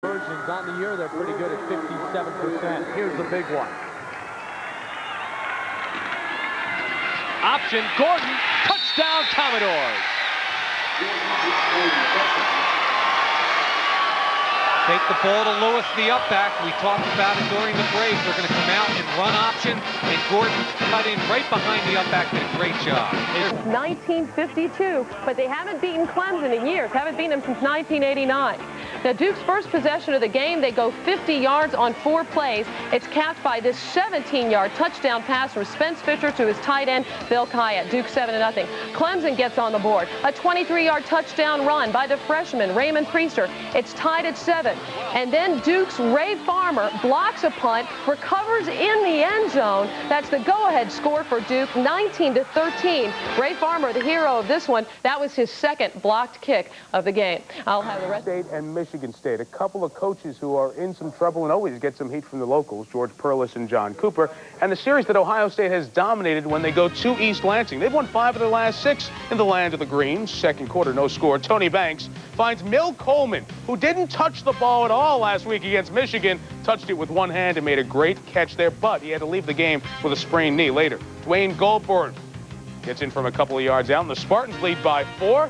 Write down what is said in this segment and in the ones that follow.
Conversions on the year, they're pretty good at 57%. Here's the big one. Option, Gordon, touchdown Commodores. Take the ball to Lewis, the up back. We talked about it during the break. They're going to come out and run option, and Gordon cut in right behind the up back. Did a great job. It's 1952, but they haven't beaten Clemson in years. Haven't beaten them since 1989. Now, Duke's first possession of the game, they go 50 yards on 4 plays. It's capped by this 17-yard touchdown pass from Spence Fisher to his tight end, Bill Kyatt. Duke 7-0. Clemson gets on the board. A 23-yard touchdown run by the freshman, Raymond Priester. It's tied at 7. And then Duke's Ray Farmer blocks a punt, recovers in the end zone. That's the go-ahead score for Duke, 19-13. Ray Farmer, the hero of this one, that was his second blocked kick of the game. I'll have the rest. State and Michigan State, a couple of coaches who are in some trouble and always get some heat from the locals, George Perles and John Cooper, and the series that Ohio State has dominated when they go to East Lansing. They've won 5 of their last 6 in the land of the Greens. Second quarter, no score. Tony Banks finds Mill Coleman, who didn't touch the ball at all last week against Michigan, touched it with one hand and made a great catch there, but he had to leave the game with a sprained knee later. Dwayne Goldberg gets in from a couple of yards out, and the Spartans lead by 4.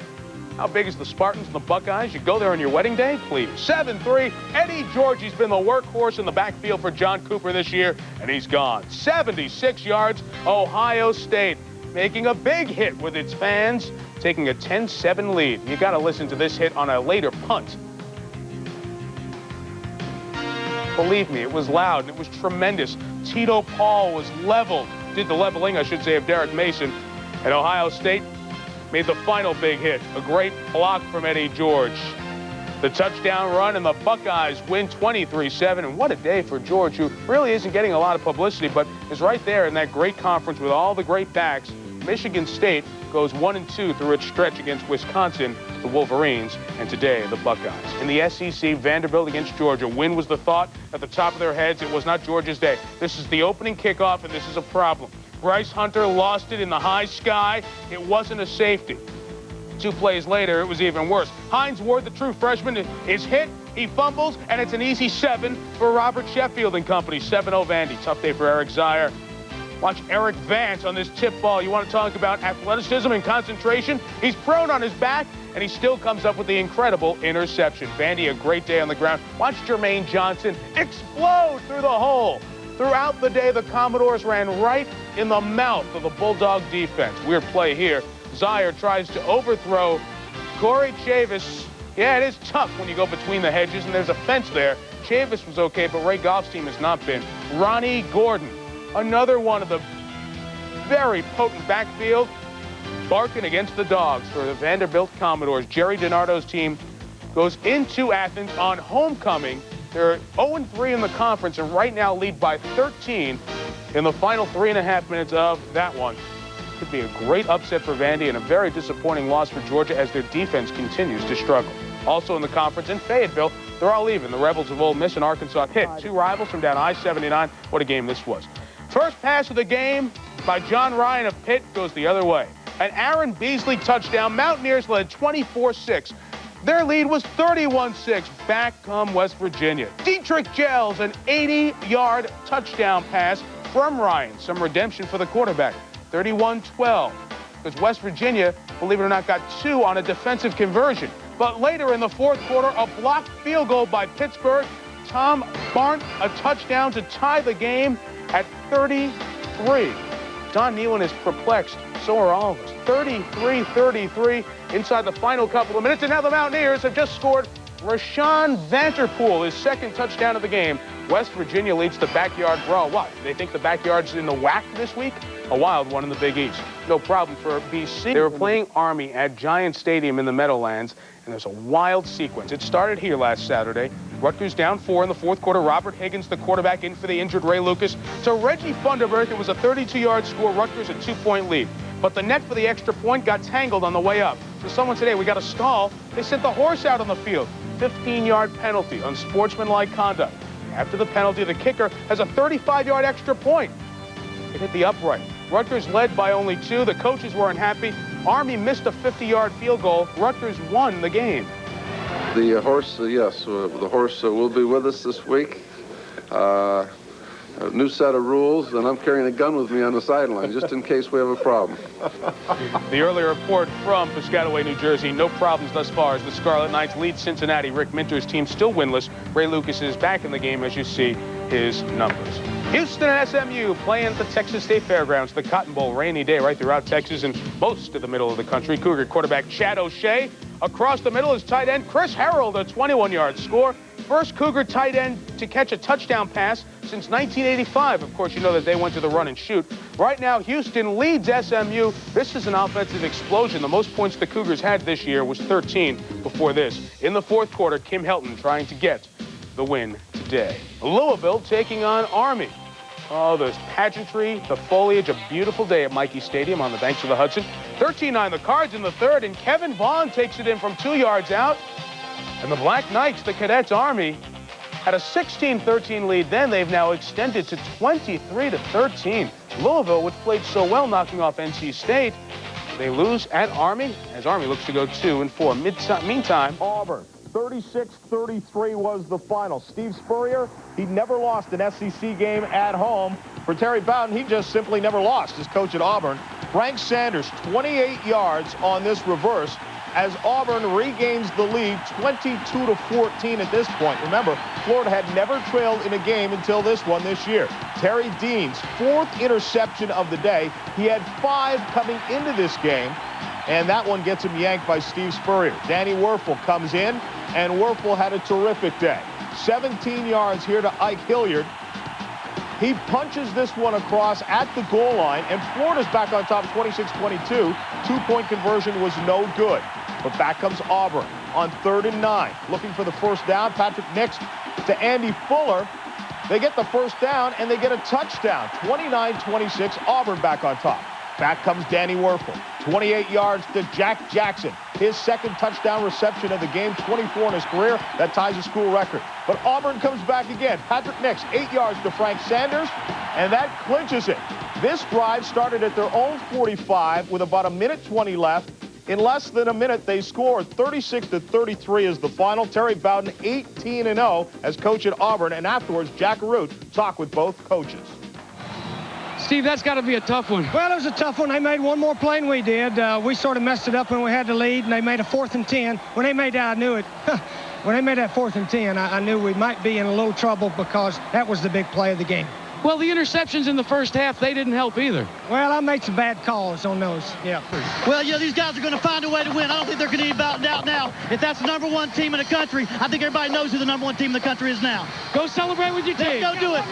How big is the Spartans and the Buckeyes? You go there on your wedding day, please. 7-3. Eddie Georgie's been the workhorse in the backfield for John Cooper this year, and he's gone. 76 yards. Ohio State making a big hit with its fans, taking a 10-7 lead. You got to listen to this hit on a later punt. Believe me, it was loud and it was tremendous. Tito Paul was leveled, did the leveling, I should say, of Derek Mason, and Ohio State made the final big hit. A great block from Eddie George. The touchdown run, and the Buckeyes win 23-7. And what a day for George, who really isn't getting a lot of publicity, but is right there in that great conference with all the great backs. Michigan State goes 1-2 through its stretch against Wisconsin, the Wolverines, and today the Buckeyes. In the SEC, Vanderbilt against Georgia. Win was the thought at the top of their heads. It was not Georgia's day. This is the opening kickoff, and this is a problem. Bryce Hunter lost it in the high sky. It wasn't a safety. 2 plays later, it was even worse. Hines Ward, the true freshman, is hit. He fumbles, and it's an easy 7 for Robert Sheffield and company. 7-0 Vandy. Tough day for Eric Zier. Watch Eric Vance on this tip ball. You want to talk about athleticism and concentration? He's prone on his back, and he still comes up with the incredible interception. Vandy, a great day on the ground. Watch Jermaine Johnson explode through the hole. Throughout the day, the Commodores ran right in the mouth of the Bulldog defense. Weird play here. Zier tries to overthrow Corey Chavis. Yeah, it is tough when you go between the hedges, and there's a fence there. Chavis was okay, but Ray Goff's team has not been. Ronnie Gordon, another one of the very potent backfield, barking against the dogs for the Vanderbilt Commodores. Jerry DiNardo's team goes into Athens on homecoming. They're 0-3 in the conference and right now lead by 13 in the final 3.5 minutes of that one. Could be a great upset for Vandy and a very disappointing loss for Georgia as their defense continues to struggle. Also in the conference in Fayetteville, they're all even. The Rebels of Ole Miss and Arkansas hit 2 rivals from down I-79. What a game this was. First pass of the game by John Ryan of Pitt goes the other way. An Aaron Beasley touchdown. Mountaineers led 24-6. Their lead was 31-6. Back come West Virginia. Dietrich Gels, an 80-yard touchdown pass from Ryan. Some redemption for the quarterback. 31-12. Because West Virginia, believe it or not, got 2 on a defensive conversion. But later in the fourth quarter, a blocked field goal by Pittsburgh. Tom Barnt, a touchdown to tie the game at 33. Don Nehlen is perplexed. So are all of us. 33-33 inside the final couple of minutes. And now the Mountaineers have just scored Rashawn Vanterpool, his second touchdown of the game. West Virginia leads the backyard brawl. What? They think the backyard's in the WAC this week? A wild one in the Big East. No problem for BC. They were playing Army at Giant Stadium in the Meadowlands, and there's a wild sequence. It started here last Saturday. Rutgers down 4 in the fourth quarter. Robert Higgins, the quarterback, in for the injured Ray Lucas. To Reggie Funderburk, it was a 32-yard score. Rutgers a 2-point lead. But the net for the extra point got tangled on the way up. So someone said, hey, we got to stall. They sent the horse out on the field. 15-yard penalty, unsportsmanlike conduct. After the penalty, the kicker has a 35-yard extra point. It hit the upright. Rutgers led by only 2. The coaches were unhappy. Army missed a 50-yard field goal. Rutgers won the game. The horse, yes, the horse will be with us this week. A new set of rules, and I'm carrying a gun with me on the sideline just in case we have a problem. The early report from Piscataway, New Jersey, no problems thus far as the Scarlet Knights lead Cincinnati. Rick Minter's team still winless. Ray Lucas is back in the game as you see his numbers. Houston and SMU playing at the Texas State Fairgrounds. The Cotton Bowl, rainy day right throughout Texas and most of the middle of the country. Cougar quarterback Chad O'Shea. Across the middle is tight end Chris Harrell, a 21-yard score. First Cougar tight end to catch a touchdown pass since 1985. Of course, you know that they went to the run and shoot. Right now, Houston leads SMU. This is an offensive explosion. The most points the Cougars had this year was 13 before this. In the fourth quarter, Kim Helton trying to get the win today. Louisville taking on Army. Oh, there's pageantry, the foliage, a beautiful day at Michie Stadium on the banks of the Hudson. 13-9 the Cards in the third, and Kevin Vaughn takes it in from 2 yards out. And the Black Knights, the Cadets Army, had a 16-13 lead then. They've now extended to 23-13. Louisville, which played so well knocking off NC State, they lose at Army as Army looks to go 2-4. Meantime, Auburn, 36-33 was the final. Steve Spurrier, he never lost an SEC game at home. For Terry Bowden, he just simply never lost as coach at Auburn. Frank Sanders, 28 yards on this reverse as Auburn regains the lead 22-14 at this point. Remember, Florida had never trailed in a game until this one this year. Terry Dean's fourth interception of the day. He had 5 coming into this game, and that one gets him yanked by Steve Spurrier. Danny Werfel comes in, and Werfel had a terrific day. 17 yards here to Ike Hilliard. He punches this one across at the goal line, and Florida's back on top 26-22. Two-point conversion was no good. But back comes Auburn on 3rd and 9. Looking for the first down. Patrick Nix to Andy Fuller. They get the first down, and they get a touchdown. 29-26, Auburn back on top. Back comes Danny Werfel. 28 yards to Jack Jackson. His second touchdown reception of the game, 24 in his career. That ties a school record. But Auburn comes back again. Patrick Nix, 8 yards to Frank Sanders, and that clinches it. This drive started at their own 45 with about 1:20 left. In less than a minute, they scored. 36-33 is the final. Terry Bowden, 18-0 as coach at Auburn. And afterwards, Jack Root talked with both coaches. Steve, that's got to be a tough one. Well, it was a tough one. They made one more play than we did. We sort of messed it up when we had the lead, and they made a 4th and 10. When they made that, I knew it. When they made that 4th and 10, I knew we might be in a little trouble because that was the big play of the game. Well, the interceptions in the first half, they didn't help either. Well, I made some bad calls on those. Yeah. Well, yeah, these guys are going to find a way to win. I don't think they're going to be about doubt now. If that's the #1 team in the country, I think everybody knows who the #1 team in the country is now. Go celebrate with your team. Let's go do it.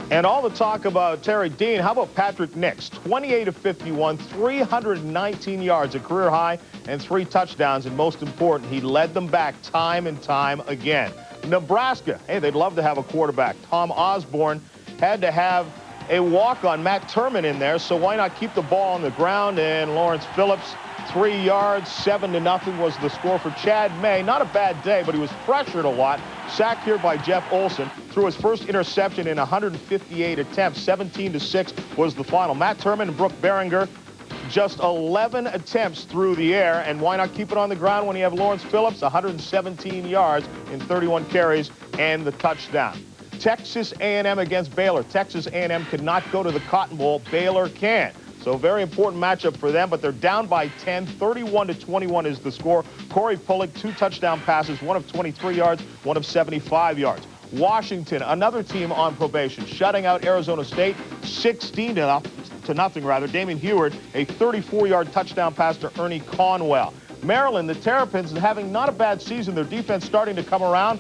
And all the talk about Terry Dean, how about Patrick Nix? 28-51, 319 yards, a career high, and 3 touchdowns. And most important, he led them back time and time again. Nebraska, hey, they'd love to have a quarterback. Tom Osborne had to have a walk-on, Matt Turman, in there, so why not keep the ball on the ground? And Lawrence Phillips, 3 yards, 7-0 was the score for Chad May. Not a bad day, but he was pressured a lot. Sacked here by Jeff Olson. Threw his first interception in 158 attempts. 17-6 was the final. Matt Turman and Brooke Behringer, just 11 attempts through the air. And why not keep it on the ground when you have Lawrence Phillips? 117 yards in 31 carries and the touchdown. Texas A&M against Baylor. Texas A&M cannot go to the Cotton Bowl. Baylor can. So very important matchup for them, but they're down by 10. 31-21 is the score. Corey Pullick, 2 touchdown passes, one of 23 yards, one of 75 yards. Washington, another team on probation, shutting out Arizona State, 16-0. Damon Heward, a 34-yard touchdown pass to Ernie Conwell. Maryland, the Terrapins, having not a bad season. Their defense starting to come around,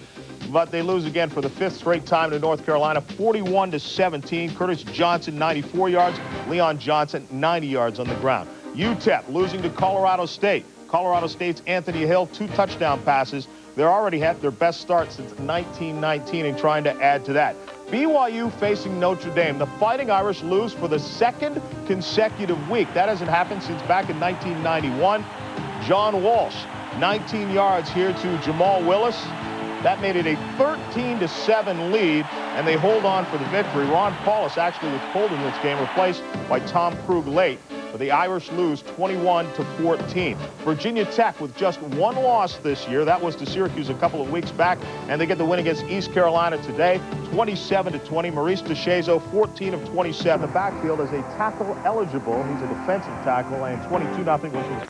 but they lose again for the 5th straight time to North Carolina, 41-17. Curtis Johnson, 94 yards. Leon Johnson, 90 yards on the ground. UTEP losing to Colorado State. Colorado State's Anthony Hill, 2 touchdown passes. They're already had their best start since 1919 and trying to add to that. BYU facing Notre Dame. The Fighting Irish lose for the 2nd consecutive week. That hasn't happened since back in 1991. John Walsh, 19 yards here to Jamal Willis. That made it a 13-7 lead, and they hold on for the victory. Ron Paulus actually was pulled in this game, replaced by Tom Krug late. but the Irish lose 21-14. Virginia Tech with just one loss this year. That was to Syracuse a couple of weeks back, and they get the win against East Carolina today, 27-20. Maurice DeShazo, 14 of 27. The backfield as a tackle eligible. He's a defensive tackle, and 22-0 was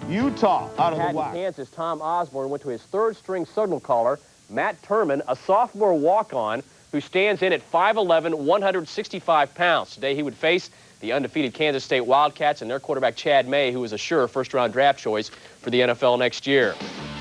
Utah out of the WAC. Kansas, Tom Osborne went to his third-string signal caller, Matt Turman, a sophomore walk-on who stands in at 5'11", 165 pounds. Today he would face the undefeated Kansas State Wildcats and their quarterback Chad May, who is a sure first-round draft choice for the NFL next year.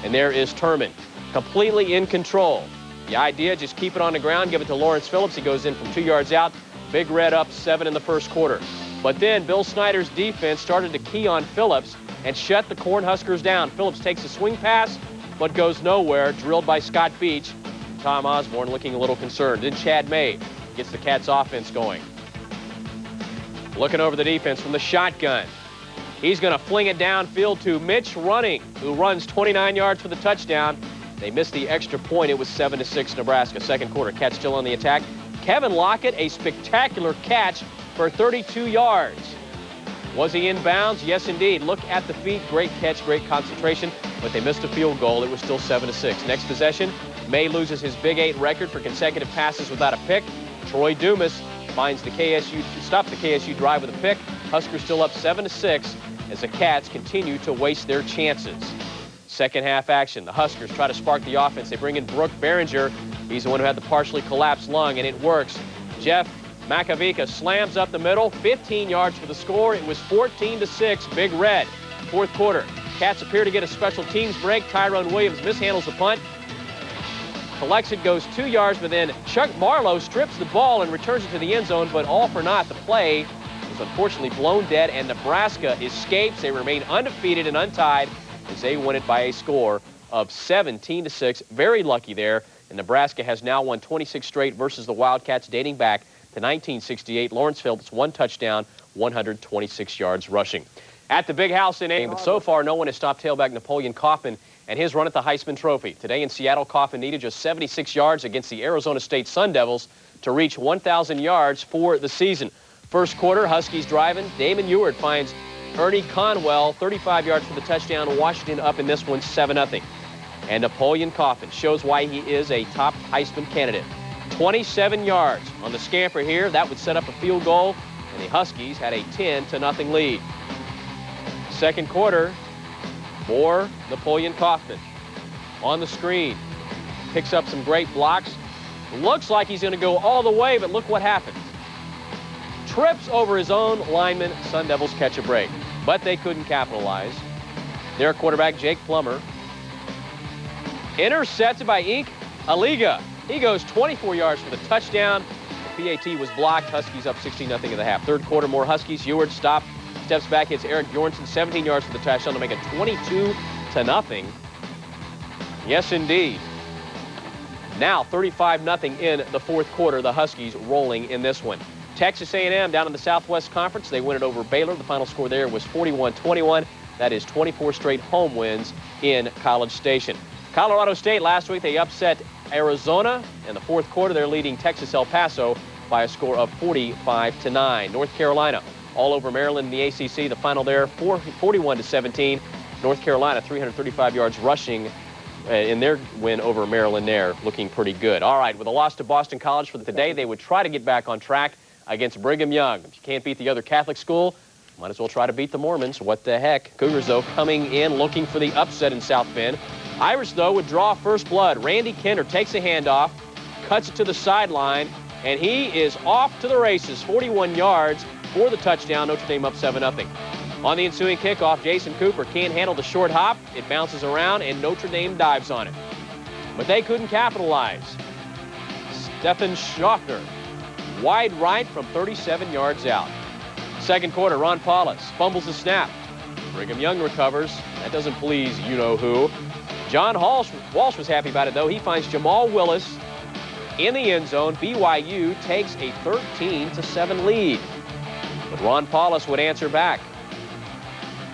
And there is Turman, completely in control. The idea, just keep it on the ground, give it to Lawrence Phillips. He goes in from 2 yards out. Big Red up 7 in the first quarter. But then Bill Snyder's defense started to key on Phillips and shut the Cornhuskers down. Phillips takes a swing pass, but goes nowhere, drilled by Scott Beach. Tom Osborne looking a little concerned. Then Chad May gets the Cats offense going. Looking over the defense from the shotgun. He's going to fling it downfield to Mitch Running, who runs 29 yards for the touchdown. They missed the extra point. It was 7-6 Nebraska. Second quarter, Cats still on the attack. Kevin Lockett, a spectacular catch for 32 yards. Was he in bounds? Yes, indeed. Look at the feet. Great catch, great concentration, but they missed a field goal. It was still 7-6. Next possession, May loses his Big 8 record for consecutive passes without a pick. Troy Dumas finds the stops the KSU drive with a pick. Huskers still up 7-6 as the Cats continue to waste their chances. Second half action. The Huskers try to spark the offense. They bring in Brooke Behringer. He's the one who had the partially collapsed lung, and it works. Jeff Makovica slams up the middle, 15 yards for the score. It was 14-6, Big Red. Fourth quarter, Cats appear to get a special teams break. Tyrone Williams mishandles the punt, collects it, goes 2 yards, but then Chuck Marlowe strips the ball and returns it to the end zone, but all for naught. The play was unfortunately blown dead, and Nebraska escapes. They remain undefeated and untied as they win it by a score of 17-6. Very lucky there, and Nebraska has now won 26 straight versus the Wildcats dating back to 1968. Lawrence Phillips, 1 touchdown, 126 yards rushing. At the Big House in Ames, but so far no one has stopped tailback Napoleon Kaufman and his run at the Heisman Trophy. Today in Seattle, Kaufman needed just 76 yards against the Arizona State Sun Devils to reach 1,000 yards for the season. First quarter, Huskies driving. Damon Ewart finds Ernie Conwell, 35 yards for the touchdown. Washington up in this one, 7-0. And Napoleon Kaufman shows why he is a top Heisman candidate. 27 yards on the scamper here. That would set up a field goal, and the Huskies had a 10-0 lead. Second quarter, more Napoleon Kaufman on the screen. Picks up some great blocks. Looks like he's going to go all the way, but look what happens. Trips over his own lineman. Sun Devils catch a break, but they couldn't capitalize. Their quarterback, Jake Plummer, intercepted by Ink Aliga. He goes 24 yards for the touchdown. The PAT was blocked. Huskies up 16-0 in the half. Third quarter, more Huskies. Ewart steps back, hits Eric Bjornsson, 17 yards for the touchdown to make it 22-0. Yes, indeed. Now 35-0 in the fourth quarter. The Huskies rolling in this one. Texas A&M down in the Southwest Conference. They win it over Baylor. The final score there was 41-21. That is 24 straight home wins in College Station. Colorado State last week, they upset Arizona. In the fourth quarter, they're leading Texas El Paso by a score of 45-9. North Carolina all over Maryland in the ACC. The final there, 41-17. North Carolina, 335 yards rushing in their win over Maryland there, looking pretty good. All right, with a loss to Boston College for today, they would try to get back on track against Brigham Young. If you can't beat the other Catholic school, might as well try to beat the Mormons. What the heck? Cougars, though, coming in looking for the upset in South Bend. Irish, though, would draw first blood. Randy Kinder takes a handoff, cuts it to the sideline, and he is off to the races. 41 yards for the touchdown. Notre Dame up 7-0. On the ensuing kickoff, Jason Cooper can't handle the short hop. It bounces around, and Notre Dame dives on it. But they couldn't capitalize. Stephen Schochner, wide right from 37 yards out. Second quarter, Ron Paulus fumbles the snap. Brigham Young recovers. That doesn't please you-know-who. John Walsh was happy about it, though. He finds Jamal Willis in the end zone. BYU takes a 13-7 lead. But Ron Paulus would answer back.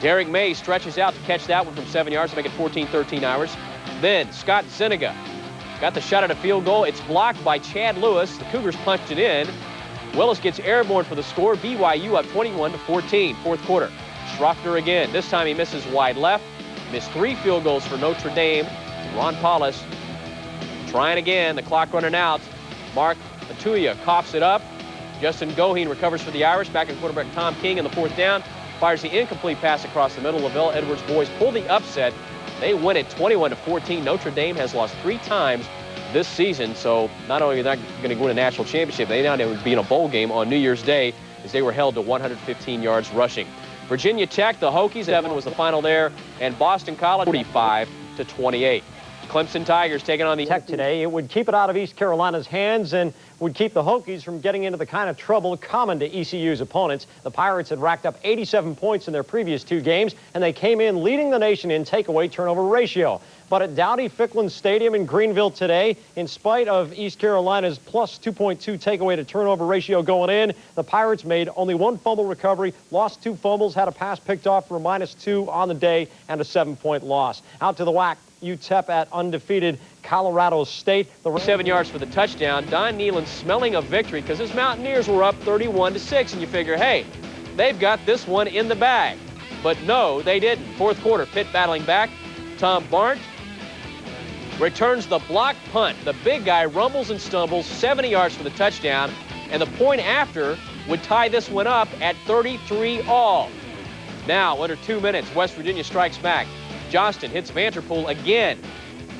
Derek May stretches out to catch that one from 7 yards to make it 14-13 Irish. Then Scott Zuniga got the shot at a field goal. It's blocked by Chad Lewis. The Cougars punched it in Willis gets airborne for the score. BYU up 21-14, fourth quarter. Schroffner again. This time he misses wide left. Missed 3 field goals for Notre Dame. Ron Paulus trying again. The clock running out. Mark Atuya coughs it up. Justin Goheen recovers for the Irish. Back in quarterback Tom King in the 4th down. Fires the incomplete pass across the middle. Lavelle Edwards boys pull the upset. They win it 21-14. Notre Dame has lost 3 times this season, so not only are they not going to win a national championship, they now would be in a bowl game on New Year's Day as they were held to 115 yards rushing. Virginia Tech, the Hokies, 7 was the final there, and Boston College 45-28. Clemson Tigers taking on the Tech today. It would keep it out of East Carolina's hands and would keep the Hokies from getting into the kind of trouble common to ECU's opponents. The Pirates had racked up 87 points in their previous 2 games, and they came in leading the nation in takeaway turnover ratio. But at Dowdy-Ficklin Stadium in Greenville today, in spite of East Carolina's plus 2.2 takeaway to turnover ratio going in, the Pirates made only 1 fumble recovery, lost 2 fumbles, had a pass picked off for a -2 on the day, and a 7-point loss. Out to the WAC, UTEP at undefeated Colorado State. 7 yards for the touchdown. Don Neyland smelling a victory because his Mountaineers were up 31-6, and you figure, hey, they've got this one in the bag. But no, they didn't. Fourth quarter, Pitt battling back. Tom Barnt returns the block punt. The big guy rumbles and stumbles, 70 yards for the touchdown, and the point after would tie this one up at 33 all. Now, under 2 minutes, West Virginia strikes back. Johnston hits Vanterpool again.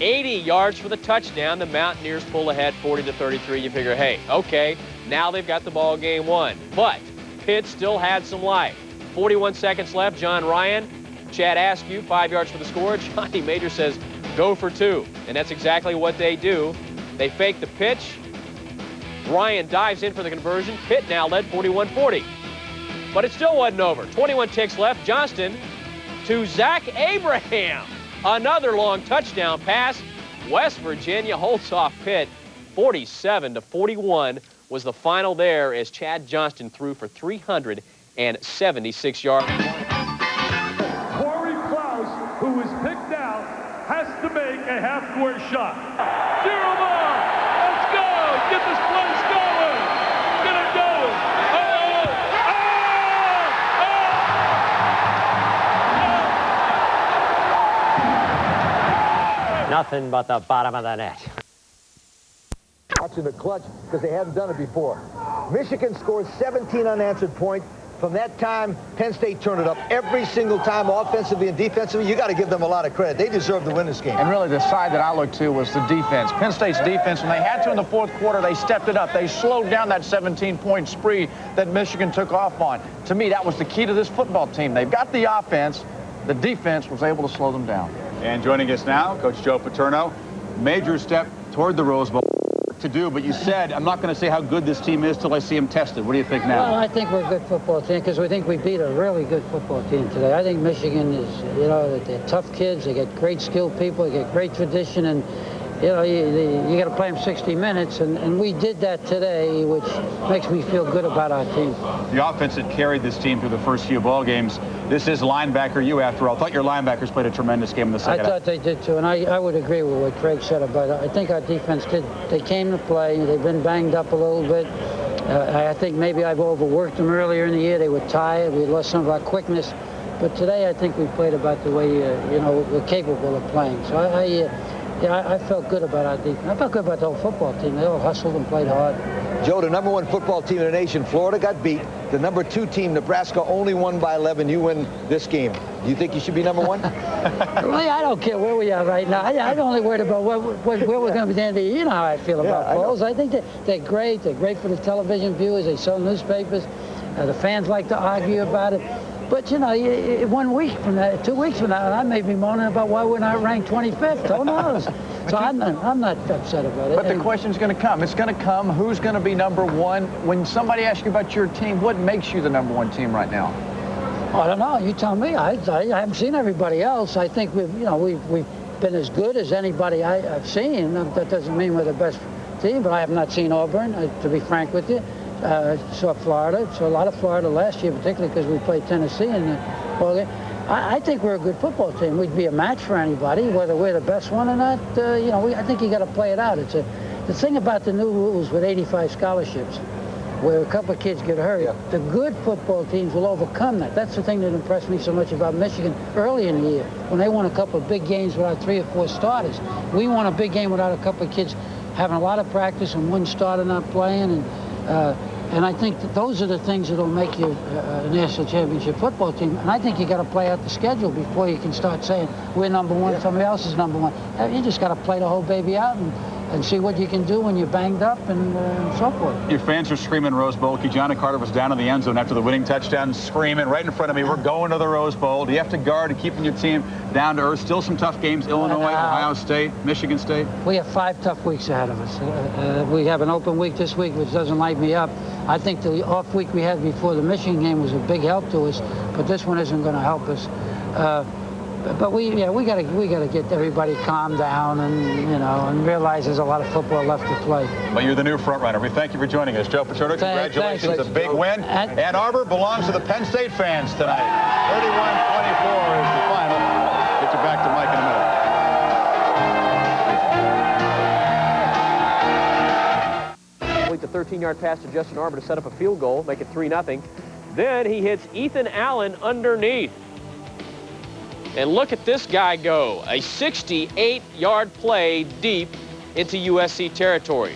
80 yards for the touchdown. The Mountaineers pull ahead 40-33. You figure, hey, okay, now they've got the ball game won. But Pitt still had some life. 41 seconds left. John Ryan, Chad Askew, 5 yards for the score. Johnny Major says, go for 2. And that's exactly what they do. They fake the pitch. Ryan dives in for the conversion. Pitt now led 41-40. But it still wasn't over. 21 ticks left. Johnston to Zach Abraham. Another long touchdown pass. West Virginia holds off Pitt. 47-41 was the final there as Chad Johnston threw for 376 yards. Corey Klaus, who was picked out, has to make a half-court shot. Giroux, let's go! Get this place going! Get it going! Nothing but the bottom of the net. Watching the clutch because they hadn't done it before. Michigan scores 17 unanswered points. From that time, Penn State turned it up every single time, offensively and defensively. You got to give them a lot of credit. They deserve to win this game. And really, the side that I looked to was the defense. Penn State's defense, when they had to in the 4th quarter, they stepped it up. They slowed down that 17-point spree that Michigan took off on. To me, that was the key to this football team. They've got the offense. The defense was able to slow them down. And joining us now, Coach Joe Paterno. Major step toward the Rose Bowl to do, but you said, I'm not going to say how good this team is till I see them tested. What do you think now? Well, I think we're a good football team because we think we beat a really good football team today. I think Michigan is, you know, they're tough kids. They get great skilled people. They get great tradition, and you know, you got to play them 60 minutes, and we did that today, which makes me feel good about our team. The offense that carried this team through the first few ball games. This is linebacker you, after all. I thought your linebackers played a tremendous game in the second half. I thought they did, too, and I would agree with what Craig said about it. I think our defense did. They came to play. They've been banged up a little bit. I think maybe I've overworked them earlier in the year. They were tired. We lost some of our quickness. But today I think we played about the way, you know, we're capable of playing. So I felt good about our defense. I felt good about the whole football team. They all hustled and played hard. Joe, the #1 football team in the nation, Florida got beat. The number 2 team, Nebraska, only won by 11. You win this game. Do you think you should be #1? Well, I don't care where we are right now. I'm only worried about where we're going to be at the end of the year. You know how I feel about polls. I think they're great. They're great for the television viewers. They sell newspapers. The fans like to argue about it. But, you know, 1 week from now, 2 weeks from now, I may be moaning about why we're not ranked 25th. Who knows? So I'm not upset about it. But the question's going to come. It's going to come. Who's going to be #1? When somebody asks you about your team, what makes you the #1 team right now? I don't know. You tell me. I haven't seen everybody else. I think we've been as good as anybody I've seen. That doesn't mean we're the best team, but I have not seen Auburn, to be frank with you. Saw Florida. Saw a lot of Florida last year, particularly because we played Tennessee in the ball game. I think we're a good football team. We'd be a match for anybody, whether we're the best one or not. You know, I think you got to play it out. The thing about the new rules with 85 scholarships where a couple of kids get hurt. The good football teams will overcome that. That's the thing that impressed me so much about Michigan early in the year, when they won a couple of big games without 3 or 4 starters. We won a big game without a couple of kids having a lot of practice and one starter not playing. And I think that those are the things that will make you a national championship football team. And I think you got to play out the schedule before you can start saying we're number one, somebody else is number one. You just got to play the whole baby out and see what you can do when you're banged up and so forth. Your fans are screaming Rose Bowl. Kijana Carter was down in the end zone after the winning touchdown, screaming right in front of me, we're going to the Rose Bowl. Do you have to guard and keeping your team down to earth? Still some tough games, Illinois, Ohio State, Michigan State. We have 5 tough weeks ahead of us. We have an open week this week, which doesn't light me up. I think the off week we had before the Michigan game was a big help to us, but this one isn't going to help us. But we gotta get everybody calmed down and realize there's a lot of football left to play. But you're the new front runner. We thank you for joining us, Joe Paterno. Congratulations, a big win. Ann Arbor belongs to the Penn State fans tonight. 31-24 is the final. Get you back to Mike in a minute. The 13-yard pass to Justin Arbor to set up a field goal, make it 3-0. Then he hits Ethan Allen underneath. And look at this guy go. A 68-yard play deep into USC territory.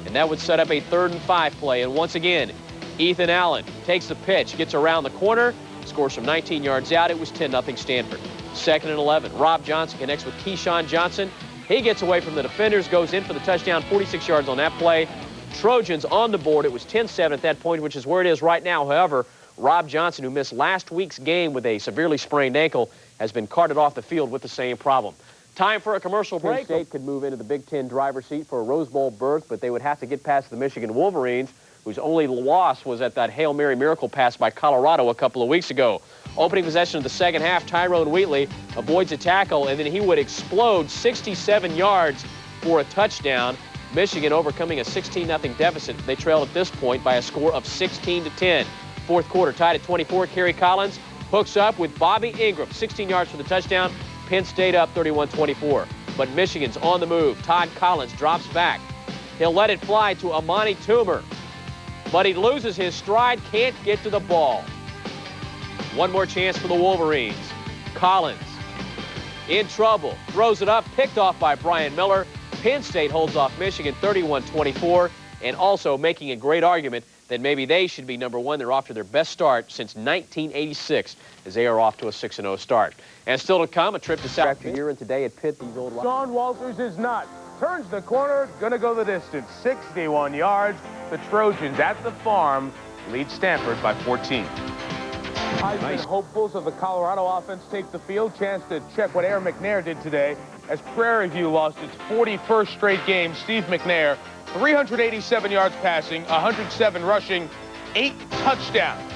And that would set up a 3rd and 5 play. And once again, Ethan Allen takes the pitch, gets around the corner, scores from 19 yards out. It was 10-0 Stanford. 2nd and 11. Rob Johnson connects with Keyshawn Johnson. He gets away from the defenders, goes in for the touchdown, 46 yards on that play. Trojans on the board. It was 10-7 at that point, which is where it is right now. However, Rob Johnson, who missed last week's game with a severely sprained ankle, has been carted off the field with the same problem. Time for a commercial break. Penn State could move into the Big Ten driver's seat for a Rose Bowl berth, but they would have to get past the Michigan Wolverines, whose only loss was at that Hail Mary miracle pass by Colorado a couple of weeks ago. Opening possession of the second half, Tyrone Wheatley avoids a tackle, and then he would explode 67 yards for a touchdown. Michigan overcoming a 16-0 deficit. They trailed at this point by a score of 16-10. Fourth quarter tied at 24. Kerry Collins hooks up with Bobby Ingram, 16 yards for the touchdown. Penn State up 31-24. But Michigan's on the move. Todd Collins drops back. He'll let it fly to Amani Toomer. But he loses his stride, can't get to the ball. One more chance for the Wolverines. Collins in trouble, throws it up, picked off by Brian Miller. Penn State holds off Michigan 31-24, and also making a great argument that maybe they should be number one. They're off to their best start since 1986 as they are off to a 6-0 start. And still to come, a trip to South after year and today at Pitt. These old Sean Walters is not. Turns the corner, gonna go the distance. 61 yards. The Trojans at the farm lead Stanford by 14. Nice. Hopefuls of the Colorado offense take the field. Chance to check what Aaron McNair did today as Prairie View lost its 41st straight game. Steve McNair, 387 yards passing, 107 rushing, 8 touchdowns.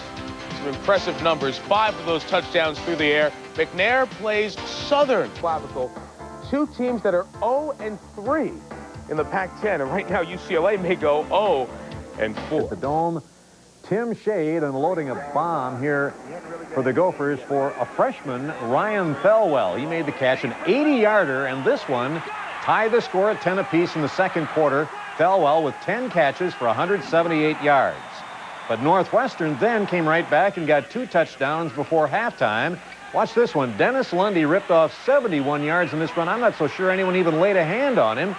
Some impressive numbers. 5 of those touchdowns through the air. McNair plays Southern clavicle. 2 teams that are 0-3 in the Pac-10, and right now UCLA may go 0-4. At the Dome, Tim Shade unloading a bomb here for the Gophers for a freshman, Ryan Thelwell. He made the catch, an 80-yarder, and this one tied the score at 10 apiece in the second quarter. Thelwell with 10 catches for 178 yards. But Northwestern then came right back and got 2 touchdowns before halftime. Watch this one. Dennis Lundy ripped off 71 yards in this run. I'm not so sure anyone even laid a hand on him.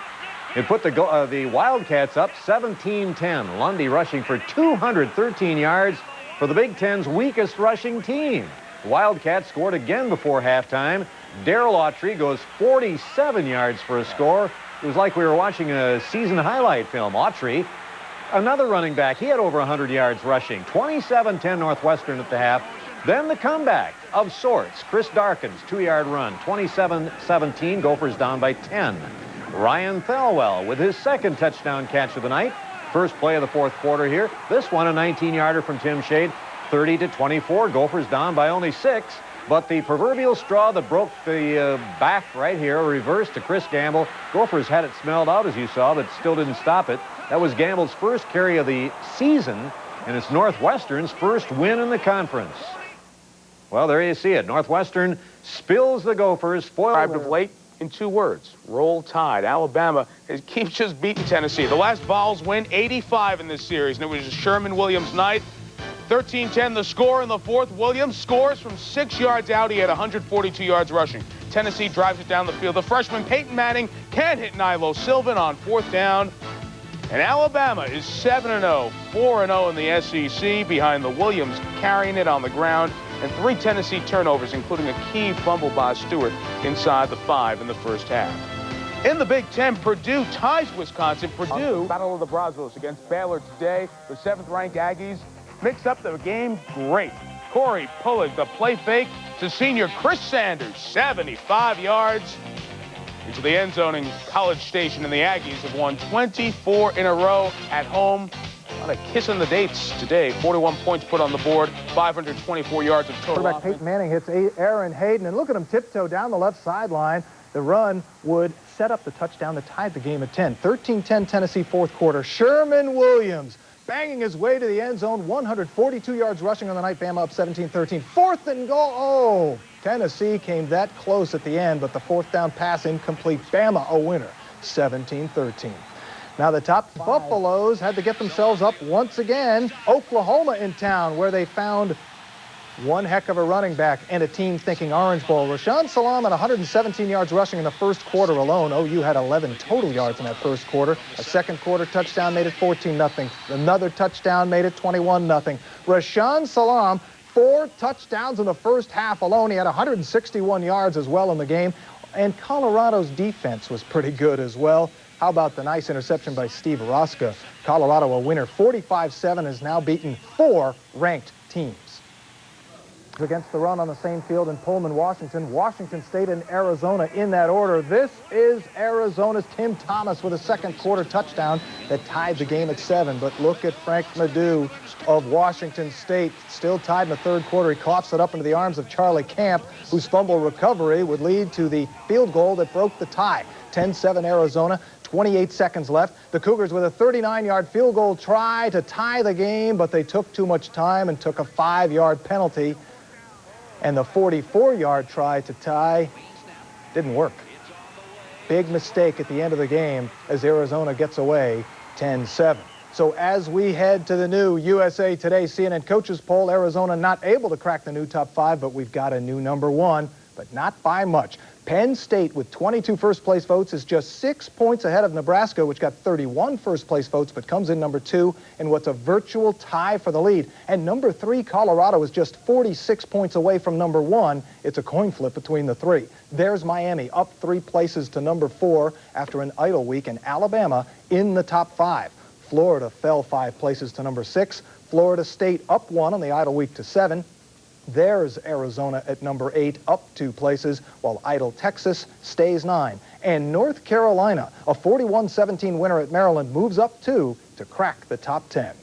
It put the Wildcats up 17-10. Lundy rushing for 213 yards for the Big Ten's weakest rushing team. The Wildcats scored again before halftime. Darrell Autry goes 47 yards for a score. It was like we were watching a season highlight film. Autry, another running back, he had over 100 yards rushing. 27-10 Northwestern at the half. Then the comeback of sorts. Chris Darkins, 2-yard run. 27-17, Gophers down by 10. Ryan Thelwell with his second touchdown catch of the night. First play of the fourth quarter here. This one a 19-yarder from Tim Shade. 30-24, Gophers down by only 6. But the proverbial straw that broke the back right here, reversed to Chris Gamble. Gophers had it smelled out, as you saw, but still didn't stop it. That was Gamble's first carry of the season, and it's Northwestern's first win in the conference. Well, there you see it. Northwestern spills the Gophers. Of late, in 2 words, roll tide. Alabama keeps just beating Tennessee. The last Vols win, 85 in this series, and it was a Sherman-Williams night. 13-10 the score in the fourth. Williams scores from 6 yards out. He had 142 yards rushing. Tennessee drives it down the field. The freshman Peyton Manning can't hit Nilo Sylvan on 4th down. And Alabama is 7-0, 4-0 in the SEC behind the Williams carrying it on the ground, and 3 Tennessee turnovers, including a key fumble by Stewart inside the 5 in the first half. In the Big Ten, Purdue ties Wisconsin. Purdue, Battle of the Brazos against Baylor today. The 7th-ranked Aggies mix up the game great. Corey Pullig, the play fake to senior Chris Sanders, 75 yards into the end zone in College Station, and the Aggies have won 24 in a row at home. On a kiss in the dates today. 41 points put on the board, 524 yards of total Quarterback offense. Peyton Manning hits Aaron Hayden, and look at him tiptoe down the left sideline. The run would set up the touchdown that tied the game at 10. 13-10 Tennessee fourth quarter. Sherman-Williams banging his way to the end zone, 142 yards rushing on the night. Bama up 17-13. 4th and goal. Oh, Tennessee came that close at the end, but the 4th down pass incomplete. Bama a winner, 17-13. Now the top Buffaloes had to get themselves up once again. Oklahoma in town, where they found one heck of a running back and a team thinking Orange Bowl. Rashaan Salaam at 117 yards rushing in the first quarter alone. OU had 11 total yards in that first quarter. A second quarter touchdown made it 14-0. Another touchdown made it 21-0. Rashaan Salaam, 4 touchdowns in the first half alone. He had 161 yards as well in the game. And Colorado's defense was pretty good as well. How about the nice interception by Steve Rosca? Colorado a winner, 45-7, has now beaten 4 ranked teams. Against the run on the same field in Pullman, Washington. Washington State and Arizona in that order. This is Arizona's Tim Thomas with a second quarter touchdown that tied the game at 7. But look at Frank Nadeau of Washington State, still tied in the third quarter. He coughs it up into the arms of Charlie Camp, whose fumble recovery would lead to the field goal that broke the tie. 10-7 Arizona. 28 seconds left. The Cougars with a 39-yard field goal try to tie the game, but they took too much time and took a 5-yard penalty. And the 44-yard try to tie didn't work. Big mistake at the end of the game as Arizona gets away 10-7. So as we head to the new USA Today CNN coaches poll, Arizona not able to crack the new top 5, but we've got a new number 1, but not by much. Penn State with 22 first-place votes is just 6 points ahead of Nebraska, which got 31 first-place votes, but comes in number 2 in what's a virtual tie for the lead. And number 3, Colorado, is just 46 points away from number 1. It's a coin flip between the 3. There's Miami, up 3 places to number 4 after an idle week, and Alabama in the top 5. Florida fell 5 places to number 6. Florida State up 1 on the idle week to 7. There's Arizona at number 8, up 2 places, while idle Texas stays 9. And North Carolina, a 41-17 winner at Maryland, moves up 2 to crack the top 10.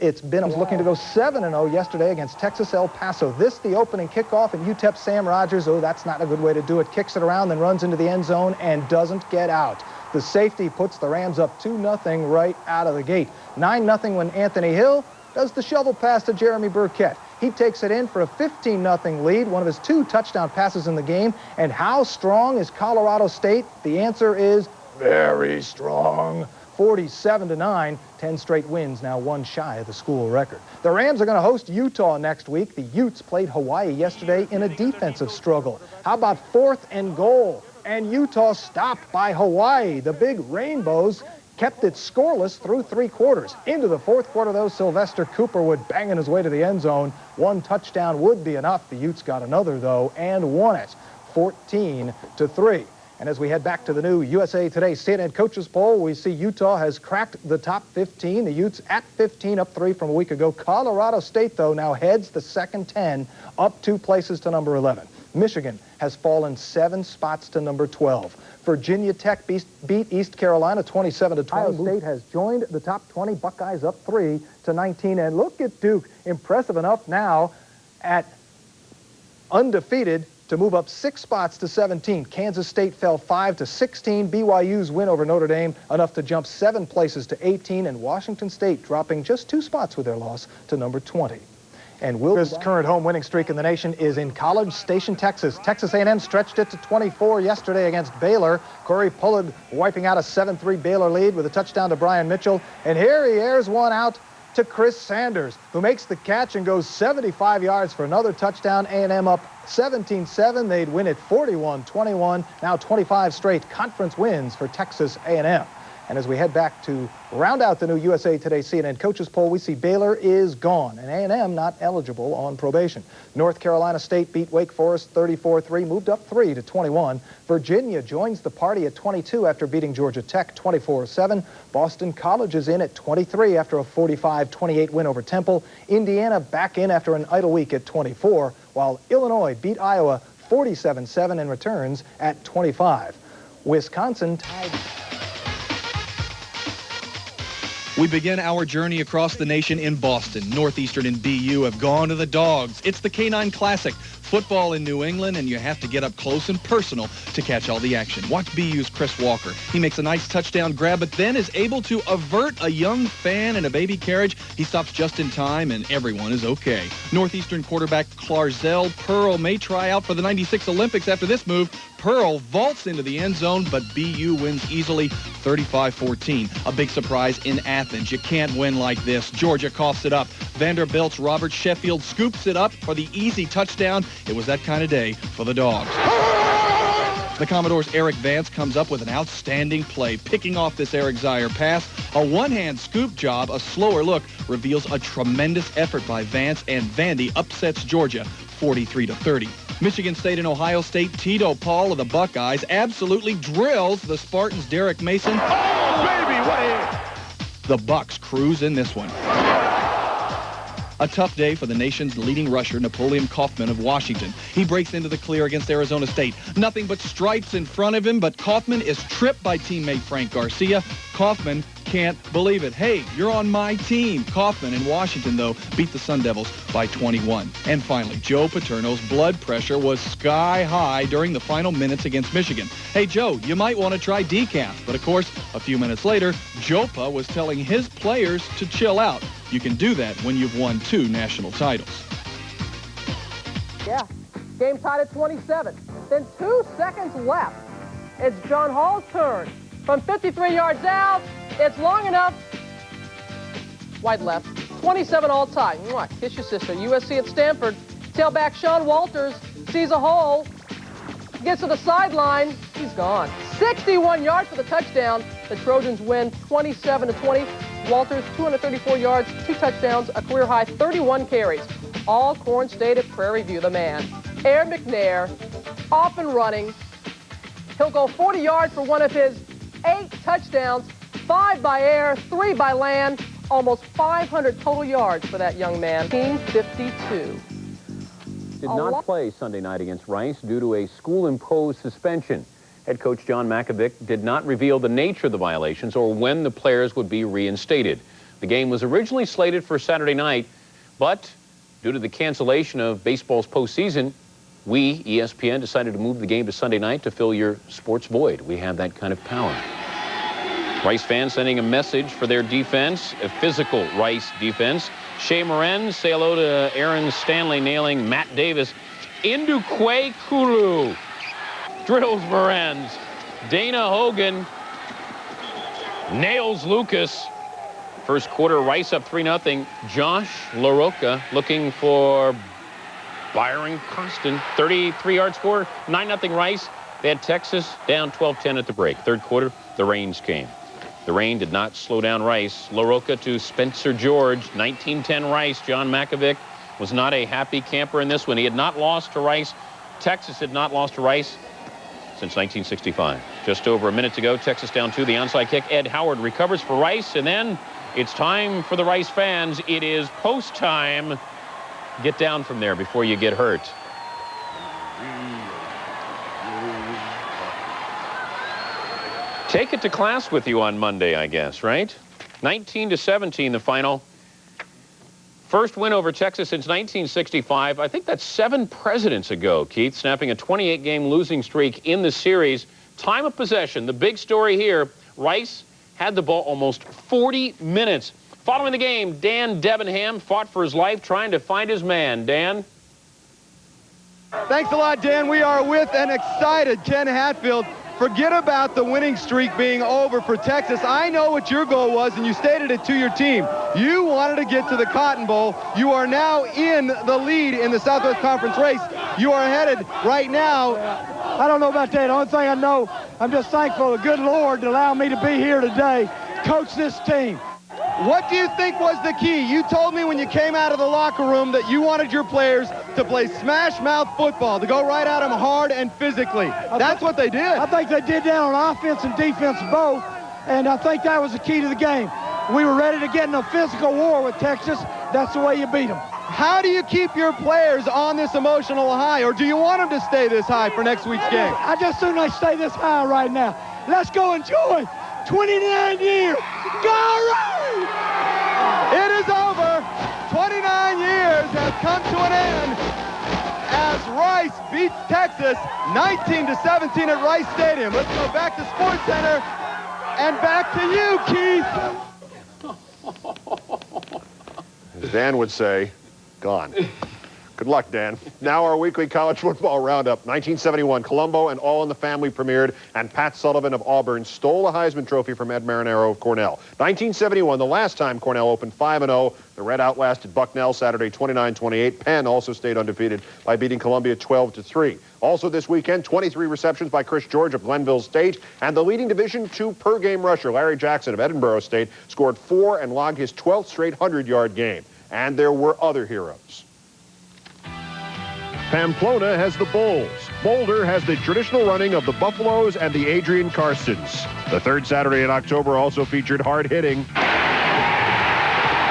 It's been looking to go 7-0 yesterday against Texas El Paso. This the opening kickoff, and UTEP Sam Rogers, oh, that's not a good way to do it, kicks it around, then runs into the end zone and doesn't get out. The safety puts the Rams up 2-0 right out of the gate. 9-0 when Anthony Hill does the shovel pass to Jeremy Burkett. He takes it in for a 15-0 lead, one of his 2 touchdown passes in the game. And how strong is Colorado State? The answer is very strong. 47-9, 10 straight wins, now 1 shy of the school record. The Rams are going to host Utah next week. The Utes played Hawaii yesterday in a defensive struggle. How about 4th and goal? And Utah stopped by Hawaii. The big Rainbows kept it scoreless through 3 quarters. Into the 4th quarter, though, Sylvester Cooperwood banging his way to the end zone. 1 touchdown would be enough. The Utes got another, though, and won it, 14-3. And as we head back to the new USA Today CNN coaches poll, we see Utah has cracked the top 15. The Utes at 15, up 3 from a week ago. Colorado State, though, now heads the second 10, up 2 places to number 11. Michigan has fallen 7 spots to number 12. Virginia Tech beat East Carolina 27-20. Ohio State has joined the top 20. Buckeyes up 3-19. And look at Duke, impressive enough now at undefeated to move up 6 spots to 17. Kansas State fell 5-16. BYU's win over Notre Dame enough to jump 7 places to 18. And Washington State dropping just 2 spots with their loss to number 20. And Wilkes' current home winning streak in the nation is in College Station, Texas. Texas A&M stretched it to 24 yesterday against Baylor. Corey Pullard wiping out a 7-3 Baylor lead with a touchdown to Brian Mitchell. And here he airs one out to Chris Sanders, who makes the catch and goes 75 yards for another touchdown. A&M up 17-7. They'd win it 41-21. Now 25 straight conference wins for Texas A&M. And as we head back to round out the new USA Today CNN coaches poll, we see Baylor is gone and A&M not eligible on probation. North Carolina State beat Wake Forest 34-3, moved up 3 to 21. Virginia joins the party at 22 after beating Georgia Tech 24-7. Boston College is in at 23 after a 45-28 win over Temple. Indiana back in after an idle week at 24, while Illinois beat Iowa 47-7 and returns at 25. Wisconsin tied. We begin our journey across the nation in Boston. Northeastern and BU have gone to the Dogs. It's the K9 Classic. Football in New England, and you have to get up close and personal to catch all the action. Watch BU's Chris Walker. He makes a nice touchdown grab, but then is able to avert a young fan in a baby carriage. He stops just in time, and everyone is okay. Northeastern quarterback Clarzell Pearl may try out for the 96 Olympics after this move. Pearl vaults into the end zone, but BU wins easily 35-14. A big surprise in Athens. You can't win like this. Georgia coughs it up. Vanderbilt's Robert Sheffield scoops it up for the easy touchdown. It was that kind of day for the Dogs. The Commodores' Eric Vance comes up with an outstanding play, picking off this Eric Zier pass. A one-hand scoop job, a slower look, reveals a tremendous effort by Vance, and Vandy upsets Georgia 43-30. Michigan State and Ohio State, Tito Paul of the Buckeyes absolutely drills the Spartans' Derek Mason. Oh, baby, what a hit! The Bucks cruise in this one. A tough day for the nation's leading rusher, Napoleon Kaufman of Washington. He breaks into the clear against Arizona State. Nothing but stripes in front of him, but Kaufman is tripped by teammate Frank Garcia. Kaufman can't believe it. Hey, you're on my team. Kaufman in Washington, though, beat the Sun Devils by 21. And finally, Joe Paterno's blood pressure was sky high during the final minutes against Michigan. Hey, Joe, you might want to try decaf. But, of course, a few minutes later, Jopa was telling his players to chill out. You can do that when you've won 2 national titles. Yeah, game tied at 27. Then 2 seconds left. It's John Hall's turn. From 53 yards out, it's long enough. Wide left. 27 all time. Kiss your sister. USC at Stanford. Tailback Sean Walters sees a hole. Gets to the sideline. He's gone. 61 yards for the touchdown. The Trojans win 27-20. Walters, 234 yards, 2 touchdowns, a career high 31 carries. All Corn State at Prairie View. The man, Air McNair, off and running. He'll go 40 yards for one of his 8 touchdowns, 5 by air, 3 by land, almost 500 total yards for that young man. Team 52. Did not play Sunday night against Rice due to a school-imposed suspension. Head coach John Mackovic did not reveal the nature of the violations or when the players would be reinstated. The game was originally slated for Saturday night, but due to the cancellation of baseball's postseason, we, ESPN, decided to move the game to Sunday night to fill your sports void. We have that kind of power. Rice fans sending a message for their defense, a physical Rice defense. Shea Moran, say hello to Aaron Stanley, nailing Matt Davis. Indukwe Kuru drills Moran's. Dana Hogan nails Lucas. First quarter, Rice up 3-0. Josh LaRocca looking for Byron Kirsten. 33-yard score, 9-0 Rice. They had Texas down 12-10 at the break. Third quarter, the rains came. The rain did not slow down Rice. LaRocca to Spencer George, 19-10 Rice. John Mackovic was not a happy camper in this one. He had not lost to Rice. Texas had not lost to Rice since 1965. Just over a minute to go, Texas down 2. The onside kick, Ed Howard recovers for Rice, and then it's time for the Rice fans. It is post time. Get down from there before you get hurt. Take it to class with you on Monday, I guess, right? 19-17, the final. First win over Texas since 1965. I think that's 7 presidents ago, Keith, snapping a 28-game losing streak in the series. Time of possession, the big story here, Rice had the ball almost 40 minutes. Following the game, Dan Debenham fought for his life trying to find his man. Dan? Thanks a lot, Dan. We are with an excited Ken Hatfield. Forget about the winning streak being over for Texas. I know what your goal was, and you stated it to your team. You wanted to get to the Cotton Bowl. You are now in the lead in the Southwest Conference race. You are headed right now. I don't know about that. The only thing I know, I'm just thankful to the good Lord to allow me to be here today, coach this team. What do you think was the key? You told me when you came out of the locker room that you wanted your players to play smash-mouth football, to go right at them hard and physically. That's what they did. I think they did that on offense and defense both, and I think that was the key to the game. We were ready to get in a physical war with Texas. That's the way you beat them. How do you keep your players on this emotional high, or do you want them to stay this high for next week's game? I just soon they stay this high right now. Let's go enjoy 29 years. Go Ray! It is over. 29 years has come to an end as Rice beats Texas 19-17 at Rice Stadium. Let's go back to Sports Center and back to you, Keith. As Dan would say, gone. Good luck, Dan. Now our weekly college football roundup. 1971, Columbo and All in the Family premiered, and Pat Sullivan of Auburn stole the Heisman Trophy from Ed Marinaro of Cornell. 1971, the last time Cornell opened 5-0. The Red outlasted Bucknell Saturday 29-28. Penn also stayed undefeated by beating Columbia 12-3. Also this weekend, 23 receptions by Chris George of Glenville State, and the leading Division II per-game rusher, Larry Jackson of Edinburgh State, scored 4 and logged his 12th straight 100-yard game. And there were other heroes. Pamplona has the Bulls. Boulder has the traditional running of the Buffaloes and the Adrian Carsons. The third Saturday in October also featured hard hitting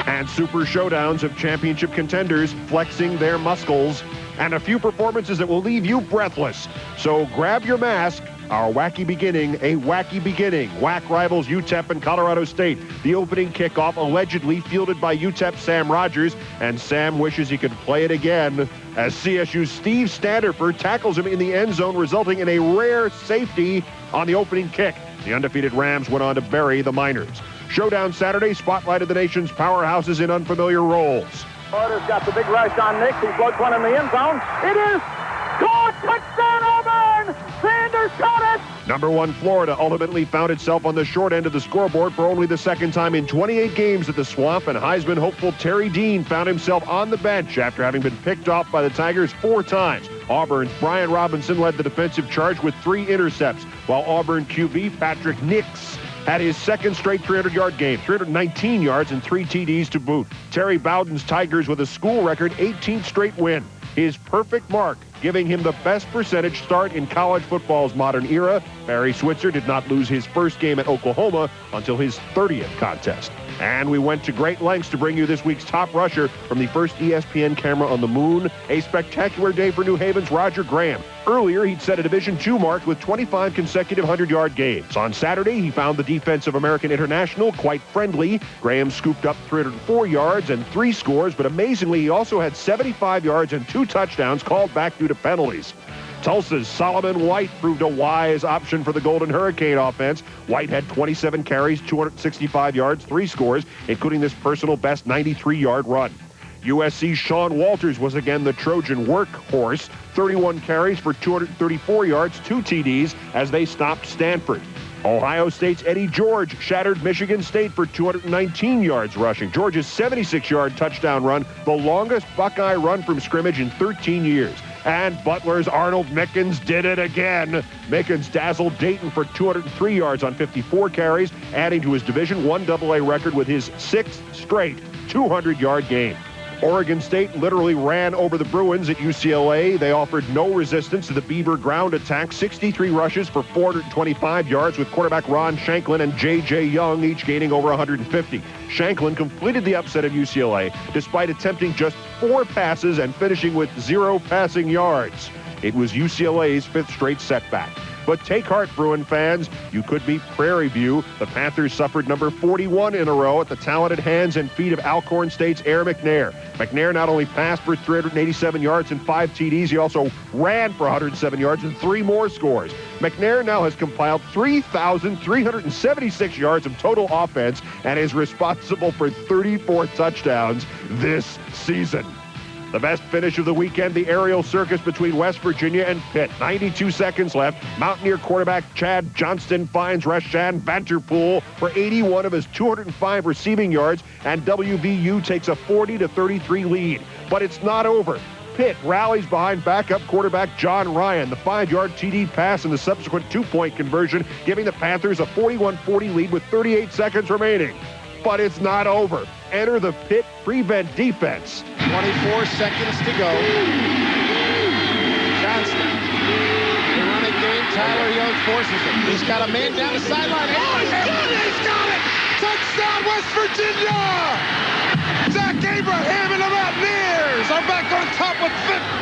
and super showdowns of championship contenders flexing their muscles, and a few performances that will leave you breathless. So grab your mask. Our wacky beginning, a wacky beginning. WAC rivals UTEP and Colorado State. The opening kickoff allegedly fielded by UTEP's Sam Rogers, and Sam wishes he could play it again as CSU's Steve Standerford tackles him in the end zone, resulting in a rare safety on the opening kick. The undefeated Rams went on to bury the Miners. Showdown Saturday spotlighted the nation's powerhouses in unfamiliar roles. Porter's got the big rush on Nix. He floats one in the end zone. It is caught. Touchdown Auburn! Sanders caught it! Number 1 Florida ultimately found itself on the short end of the scoreboard for only the second time in 28 games at the Swamp, and Heisman hopeful Terry Dean found himself on the bench after having been picked off by the Tigers 4 times. Auburn's Brian Robinson led the defensive charge with 3 intercepts, while Auburn QB Patrick Nix had his second straight 300-yard game, 319 yards and 3 TDs to boot. Terry Bowden's Tigers with a school record 18th straight win. His perfect mark, giving him the best percentage start in college football's modern era. Barry Switzer did not lose his first game at Oklahoma until his 30th contest. And we went to great lengths to bring you this week's top rusher from the first ESPN camera on the moon. A spectacular day for New Haven's Roger Graham. Earlier, he'd set a Division II mark with 25 consecutive 100-yard games. On Saturday, he found the defense of American International quite friendly. Graham scooped up 304 yards and 3 scores, but amazingly, he also had 75 yards and 2 touchdowns called back due to penalties. Tulsa's Solomon White proved a wise option for the Golden Hurricane offense. White had 27 carries, 265 yards, 3 scores, including this personal best 93-yard run. USC's Sean Walters was again the Trojan workhorse, 31 carries for 234 yards, 2 TDs as they stopped Stanford. Ohio State's Eddie George shattered Michigan State for 219 yards rushing. George's 76-yard touchdown run, the longest Buckeye run from scrimmage in 13 years. And Butler's Arnold Mickens did it again. Mickens dazzled Dayton for 203 yards on 54 carries, adding to his Division I AA record with his 6th straight 200-yard game. Oregon State literally ran over the Bruins at UCLA. They offered no resistance to the Beaver ground attack. 63 rushes for 425 yards with quarterback Ron Shanklin and J.J. Young each gaining over 150. Shanklin completed the upset of UCLA despite attempting just 4 passes and finishing with 0 passing yards. It was UCLA's 5th straight setback. But take heart, Bruin fans. You could beat Prairie View. The Panthers suffered number 41 in a row at the talented hands and feet of Alcorn State's Air McNair. McNair not only passed for 387 yards and 5 TDs, he also ran for 107 yards and 3 more scores. McNair now has compiled 3,376 yards of total offense and is responsible for 34 touchdowns this season. The best finish of the weekend, the aerial circus between West Virginia and Pitt. 92 seconds left. Mountaineer quarterback Chad Johnston finds Rashan Vanterpool for 81 of his 205 receiving yards, and WVU takes a 40-33 lead. But it's not over. Pitt rallies behind backup quarterback John Ryan. The 5-yard TD pass and the subsequent 2-point conversion, giving the Panthers a 41-40 lead with 38 seconds remaining. But it's not over. Enter the Pitt prevent defense. 24 seconds to go. Johnston. They run a game. Tyler Young forces it. He's got a man down the sideline. Oh, he's got it! He's got it! Touchdown, West Virginia! Zach Abraham and the Mountaineers are back on top with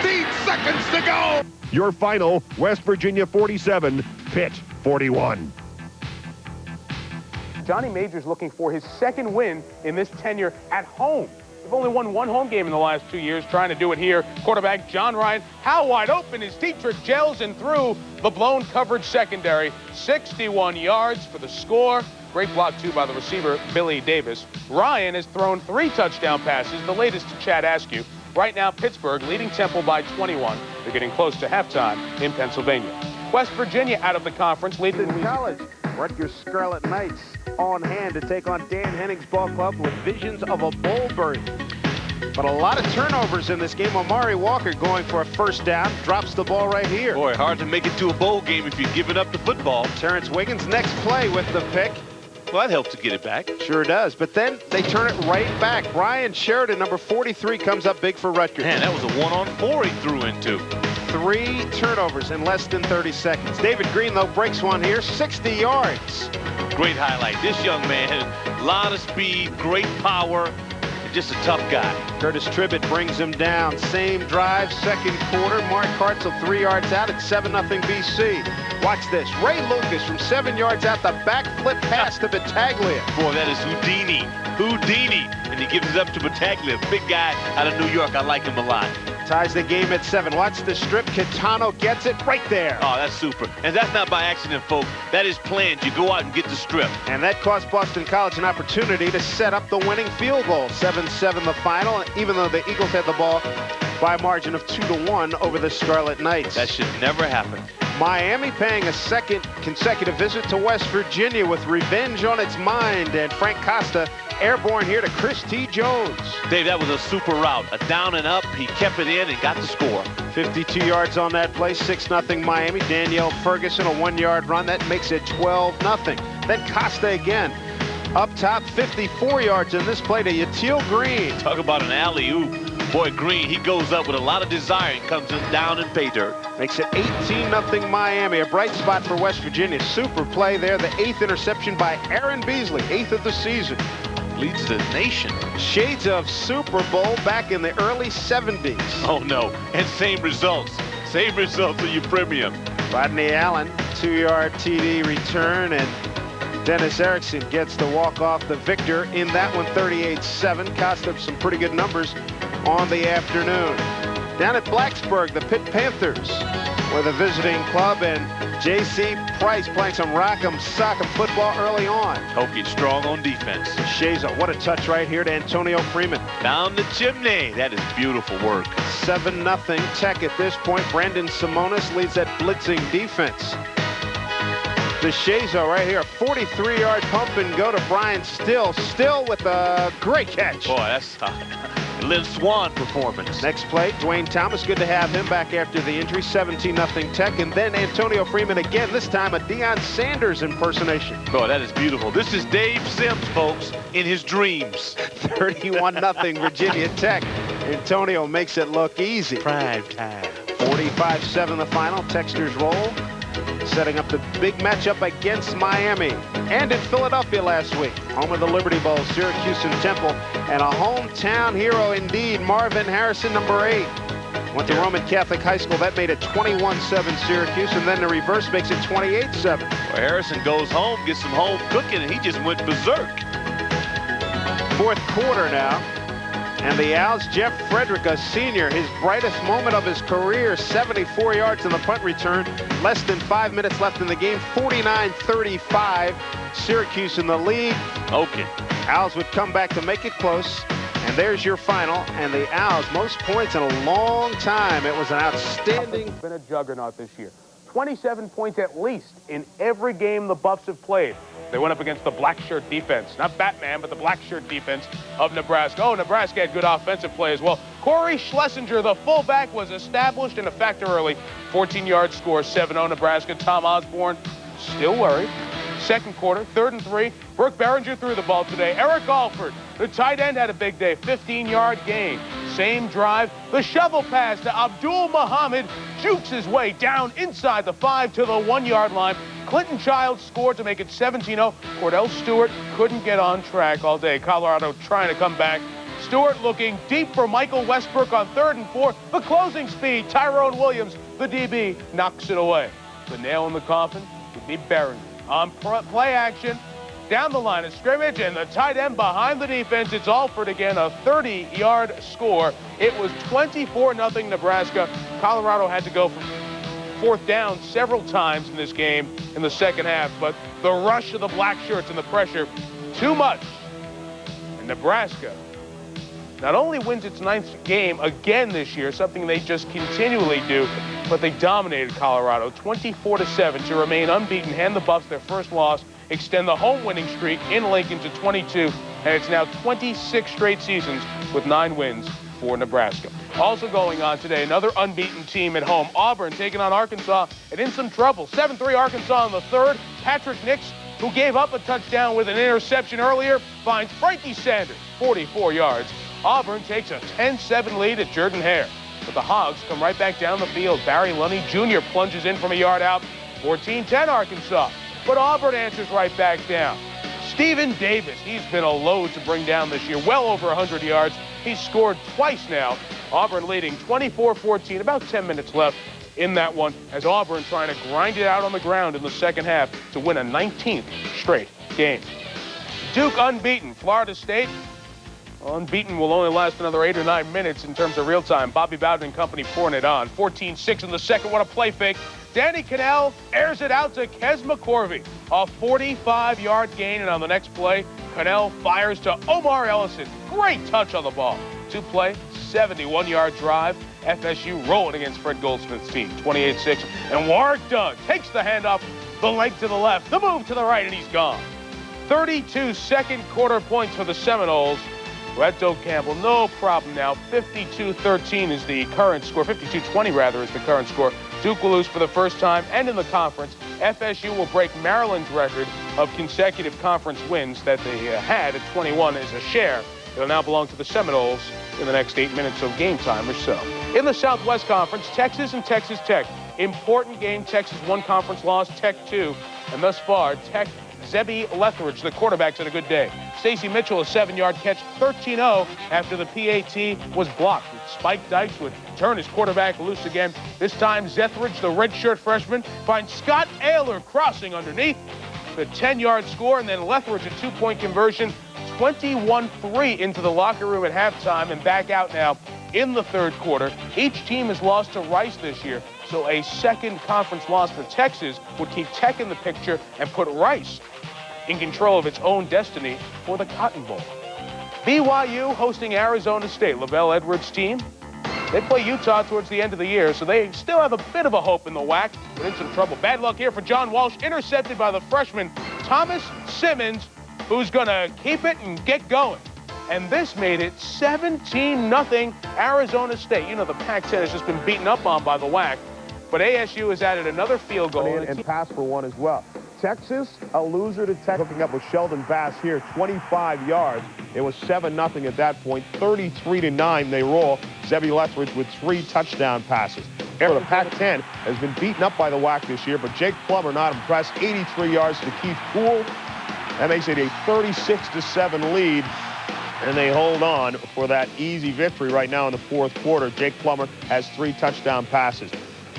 15 seconds to go. Your final, West Virginia 47, Pitt 41. Johnny Majors looking for his second win in this tenure at home. They've only won one home game in the last 2 years, trying to do it here. Quarterback John Ryan, how wide open is Dietrich Jelson through the blown coverage secondary. 61 yards for the score. Great block, too, by the receiver, Billy Davis. Ryan has thrown 3 touchdown passes, the latest to Chad Askew. Right now, Pittsburgh leading Temple by 21. They're getting close to halftime in Pennsylvania. West Virginia out of the conference, leading college. Rutgers Scarlet Knights on hand to take on Dan Henning's ball club with visions of a bowl berth. But a lot of turnovers in this game. Amari Walker going for a first down, drops the ball right here. Boy, hard to make it to a bowl game if you're giving up the football. Terrence Wiggins next play with the pick. Well, that helps to get it back. Sure does. But then they turn it right back. Ryan Sheridan, number 43, comes up big for Rutgers. Man, that was a 1-on-4 he threw into. 3 turnovers in less than 30 seconds. David Green, though, breaks one here, 60 yards. Great highlight. This young man had a lot of speed, great power, and just a tough guy. Curtis Tribbett brings him down. Same drive, second quarter. Mark Hartzell 3 yards out at 7-0 BC. Watch this. Ray Lucas from 7 yards out, the backflip pass to Battaglia. Boy, that is Houdini. Houdini. And he gives it up to Battaglia. Big guy out of New York. I like him a lot. Ties the game at 7. Watch the strip. Kitano gets it right there. Oh, that's super. And that's not by accident, folks. That is planned. You go out and get the strip. And that cost Boston College an opportunity to set up the winning field goal. 7-7 the final, even though the Eagles had the ball by a margin of 2-1 over the Scarlet Knights. That should never happen. Miami paying a second consecutive visit to West Virginia with revenge on its mind, and Frank Costa airborne here to Chris T. Jones. Dave, that was a super route. A down and up. He kept it in and got the score. 52 yards on that play. 6-0 Miami. Danielle Ferguson, a 1-yard run. That makes it 12-0. Then Costa again. Up top, 54 yards in this play to Yatil Green. Talk about an alley-oop. Boy, Green, he goes up with a lot of desire and comes down in pay dirt. Makes it 18-0 Miami. A bright spot for West Virginia. Super play there. The 8th interception by Aaron Beasley. 8th of the season. Leads the nation. Shades of Super Bowl back in the early 70s. Oh, no. And same results. Same results of your premium. Rodney Allen, 2-yard TD return, and Dennis Erickson gets the walk-off the victor in that one, 38-7. Cost up some pretty good numbers on the afternoon. Down at Blacksburg, the Pitt Panthers were the visiting club, and J.C. Price playing some rock'em sock'em football early on. Hokies strong on defense. Shaza, what a touch right here to Antonio Freeman. Down the chimney. That is beautiful work. 7-0 Tech at this point. Brandon Simonis leads that blitzing defense. DeShazo right here, a 43-yard pump and go to Brian Still. Still with a great catch. Boy, that's Lynn Swan performance. Next play, Dwayne Thomas. Good to have him back after the injury. 17-0 Tech. And then Antonio Freeman again, this time a Deion Sanders impersonation. Boy, that is beautiful. This is Dave Sims, folks, in his dreams. 31-0 Virginia Tech. Antonio makes it look easy. Prime time. 45-7 the final. Texters roll. Setting up the big matchup against Miami. And in Philadelphia last week, home of the Liberty Bowl, Syracuse and Temple. And a hometown hero indeed, Marvin Harrison, number 8. Went to Roman Catholic High School. That made it 21-7 Syracuse, and then the reverse makes it 28-7. Well, Harrison goes home, gets some home cooking, and he just went berserk. Fourth quarter now. And the Owls, Jeff Frederick, a senior, his brightest moment of his career, 74 yards in the punt return. Less than 5 minutes left in the game, 49-35. Syracuse in the lead. Okay. Owls would come back to make it close. And there's your final. And the Owls, most points in a long time. It was an outstanding. Been a juggernaut this year. 27 points at least in every game the Buffs have played. They went up against the black shirt defense. Not Batman, but the black shirt defense of Nebraska. Oh, Nebraska had good offensive play as well. Corey Schlesinger, the fullback, was established in a factor early. 14-yard score, 7-0 Nebraska. Tom Osborne still worried. Second quarter, 3rd and 3. Brooke Behringer threw the ball today. Eric Alford, the tight end, had a big day. 15-yard gain. Same drive. The shovel pass to Abdul Muhammad jukes his way down inside the 5 to the 1-yard line. Clinton Childs scored to make it 17-0. Cordell Stewart couldn't get on track all day. Colorado trying to come back. Stewart looking deep for Michael Westbrook on 3rd and 4. The closing speed, Tyrone Williams, the DB, knocks it away. The nail in the coffin would be Behringer. On play action, down the line of scrimmage, and the tight end behind the defense. It's Alford again, a 30-yard score. It was 24-0 Nebraska. Colorado had to go for 4th down several times in this game in the second half, but the rush of the black shirts and the pressure, too much. And Nebraska not only wins its 9th game again this year, something they just continually do, but they dominated Colorado 24-7 to remain unbeaten, hand the Buffs their first loss, extend the home winning streak in Lincoln to 22, and it's now 26 straight seasons with 9 wins for Nebraska. Also going on today, another unbeaten team at home. Auburn taking on Arkansas and in some trouble. 7-3 Arkansas in the 3rd. Patrick Nix, who gave up a touchdown with an interception earlier, finds Frankie Sanders, 44 yards. Auburn takes a 10-7 lead at Jordan-Hare. But the Hogs come right back down the field. Barry Lunny Jr. plunges in from a yard out. 14-10 Arkansas. But Auburn answers right back down. Stephen Davis, he's been a load to bring down this year, well over 100 yards. He's scored twice now. Auburn leading 24-14, about 10 minutes left in that one, as Auburn trying to grind it out on the ground in the second half to win a 19th straight game. Duke unbeaten. Florida State unbeaten will only last another 8 or 9 minutes in terms of real time. Bobby Bowden and company pouring it on. 14-6 in the second. What a play fake. Danny Cannell airs it out to Kes McCorvey. A 45-yard gain, and on the next play, Cannell fires to Omar Ellison. Great touch on the ball. 2-play, 71-yard drive. FSU rolling against Fred Goldsmith's team. 28-6. And Warwick Dunn takes the handoff, the leg to the left, the move to the right, and he's gone. 32 second quarter points for the Seminoles. At Doak Campbell, no problem now. 52-13 is the current score. 52-20, rather, is the current score. Duke will lose for the first time and in the conference. FSU will break Maryland's record of consecutive conference wins that they had at 21 as a share. It'll now belong to the Seminoles in the next 8 minutes of game time or so. In the Southwest Conference, Texas and Texas Tech. Important game. Texas 1 conference loss, Tech 2. And thus far, Tech, Zebby Lethbridge, the quarterback's had a good day. Stacey Mitchell, a 7-yard catch, 13-0 after the PAT was blocked. Spike Dykes would turn his quarterback loose again. This time, Zethridge, the redshirt freshman, finds Scott Ayler crossing underneath. The 10-yard score, and then Lethbridge, a 2-point conversion. 21-3 into the locker room at halftime and back out now in the 3rd quarter. Each team has lost to Rice this year, so a second conference loss for Texas would keep Tech in the picture and put Rice in control of its own destiny for the Cotton Bowl. BYU hosting Arizona State. Lavelle Edwards' team, they play Utah towards the end of the year, so they still have a bit of a hope in the WAC, but in some trouble. Bad luck here for John Walsh, intercepted by the freshman Thomas Simmons, who's going to keep it and get going. And this made it 17-0 Arizona State. You know, the Pac-10 has just been beaten up on by the WAC, but ASU has added another field goal. And pass for one as well. Texas, a loser to Tech, hooking up with Sheldon Bass here, 25 yards. It was 7-0 at that point. 33-9 they roll. Zebby Lethbridge with 3 touchdown passes. The Pac-10 has been beaten up by the WAC this year, but Jake Plummer not impressed. 83 yards to Keith Poole. That makes it a 36-7 lead, and they hold on for that easy victory right now in the 4th quarter. Jake Plummer has 3 touchdown passes.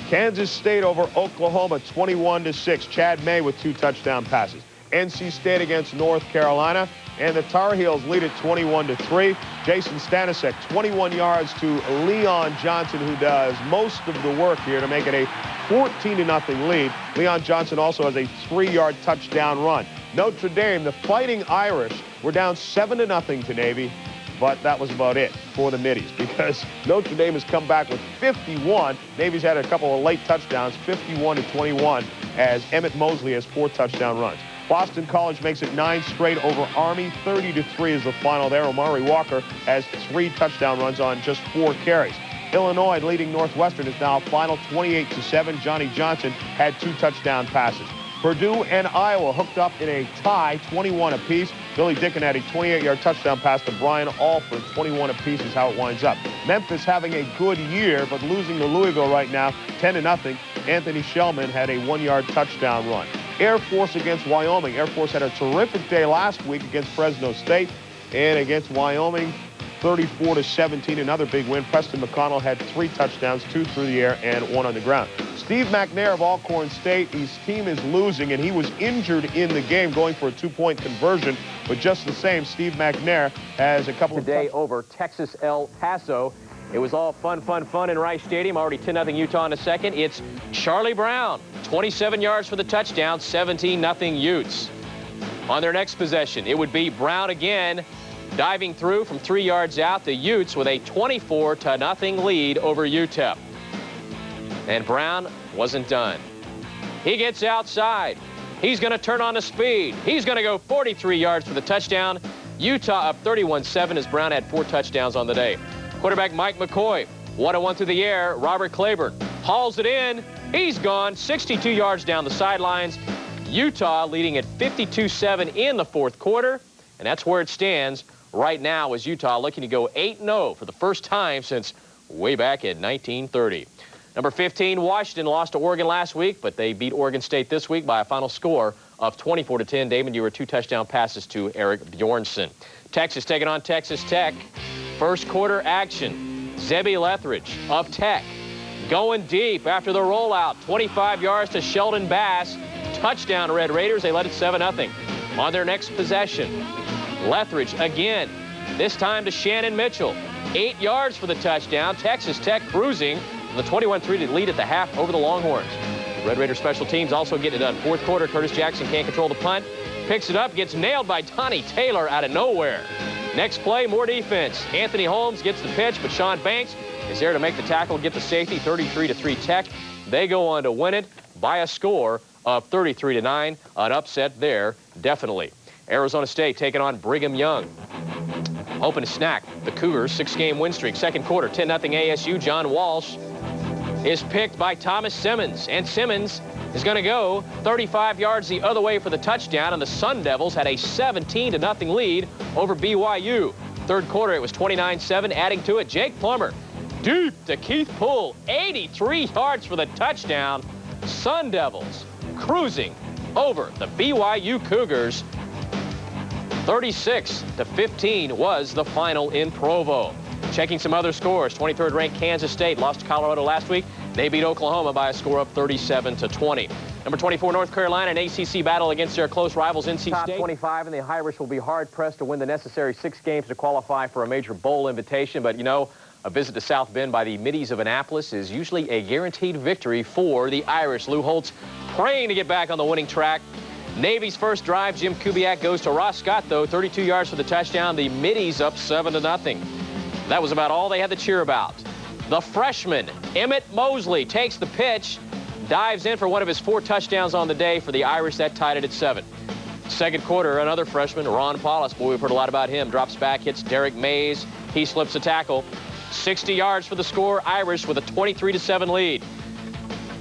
Kansas State over Oklahoma, 21-6. Chad May with 2 touchdown passes. NC State against North Carolina. and the Tar Heels lead it 21-3. Jason Stanisic, 21 yards to Leon Johnson, who does most of the work here to make it a 14-0 lead. Leon Johnson also has a 3-yard touchdown run. Notre Dame, the Fighting Irish, were down 7-0 to Navy, but that was about it for the Middies because Notre Dame has come back with 51. Navy's had a couple of late touchdowns, 51-21, as Emmett Mosley has 4 touchdown runs. Boston College makes it 9 straight over Army. 30-3 is the final there. Omari Walker has 3 touchdown runs on just 4 carries. Illinois leading Northwestern is now final 28-7. Johnny Johnson had 2 touchdown passes. Purdue and Iowa hooked up in a tie, 21 apiece. Billy Dicken had a 28-yard touchdown pass to Brian Alford. 21 apiece is how it winds up. Memphis having a good year, but losing to Louisville right now, 10-0. Anthony Shellman had a 1-yard touchdown run. Air Force against Wyoming. Air Force had a terrific day last week against Fresno State, and against Wyoming, 34-17, another big win. Preston McConnell had 3 touchdowns, 2 through the air and 1 on the ground. Steve McNair of Alcorn State, his team is losing, and he was injured in the game going for a 2-point conversion. But just the same, Steve McNair has a couple today over Texas El Paso. It was all fun in Rice Stadium. Already 10-0 Utah in a second. It's Charlie Brown, 27 yards for the touchdown, 17-0 Utes. On their next possession, it would be Brown again, diving through from 3 yards out. The Utes with a 24-0 lead over UTEP. And Brown wasn't done. He gets outside. He's going to turn on the speed. He's going to go 43 yards for the touchdown. Utah up 31-7 as Brown had 4 touchdowns on the day. Quarterback Mike McCoy, 1-1 through the air. Robert Claiborne hauls it in. He's gone 62 yards down the sidelines. Utah leading at 52-7 in the 4th quarter. And that's where it stands right now as Utah looking to go 8-0 for the first time since way back in 1930. Number 15, Washington lost to Oregon last week, but they beat Oregon State this week by a final score of 24-10. Damon, you were 2 touchdown passes to Eric Bjornson. Texas taking on Texas Tech. First quarter action. Zebby Lethridge of Tech going deep after the rollout. 25 yards to Sheldon Bass. Touchdown, Red Raiders. They led it 7-0. On their next possession, Lethridge again. This time to Shannon Mitchell. 8 yards for the touchdown. Texas Tech cruising. The 21-3 lead at the half over the Longhorns. Red Raider special teams also getting it done. 4th quarter, Curtis Jackson can't control the punt. Picks it up, gets nailed by Donnie Taylor out of nowhere. Next play, more defense. Anthony Holmes gets the pitch, but Sean Banks is there to make the tackle, get the safety, 33-3 Tech. They go on to win it by a score of 33-9. An upset there, definitely. Arizona State taking on Brigham Young. Hoping to snack the Cougars' 6-game win streak. 2nd quarter, 10-0 ASU. John Walsh is picked by Thomas Simmons, and Simmons is going to go 35 yards the other way for the touchdown, and the Sun Devils had a 17-0 lead over BYU. 3rd quarter, it was 29-7. Adding to it, Jake Plummer deep to Keith Poole, 83 yards for the touchdown. Sun Devils cruising over the BYU Cougars. 36-15 was the final in Provo. Checking some other scores, 23rd ranked Kansas State lost to Colorado last week. They beat Oklahoma by a score of 37-20. Number 24, North Carolina, an ACC battle against their close rivals, NC State. Top 25, and the Irish will be hard-pressed to win the necessary 6 games to qualify for a major bowl invitation. But, you know, a visit to South Bend by the Middies of Annapolis is usually a guaranteed victory for the Irish. Lou Holtz praying to get back on the winning track. Navy's first drive, Jim Kubiak goes to Ross Scott, though, 32 yards for the touchdown. The Middies up 7-0. That was about all they had to cheer about. The freshman, Emmett Mosley, takes the pitch, dives in for one of his 4 touchdowns on the day for the Irish. That tied it at 7. 2nd quarter, another freshman, Ron Paulus. Boy, we've heard a lot about him. Drops back, hits Derek Mays. He slips a tackle. 60 yards for the score. Irish with a 23-7 lead.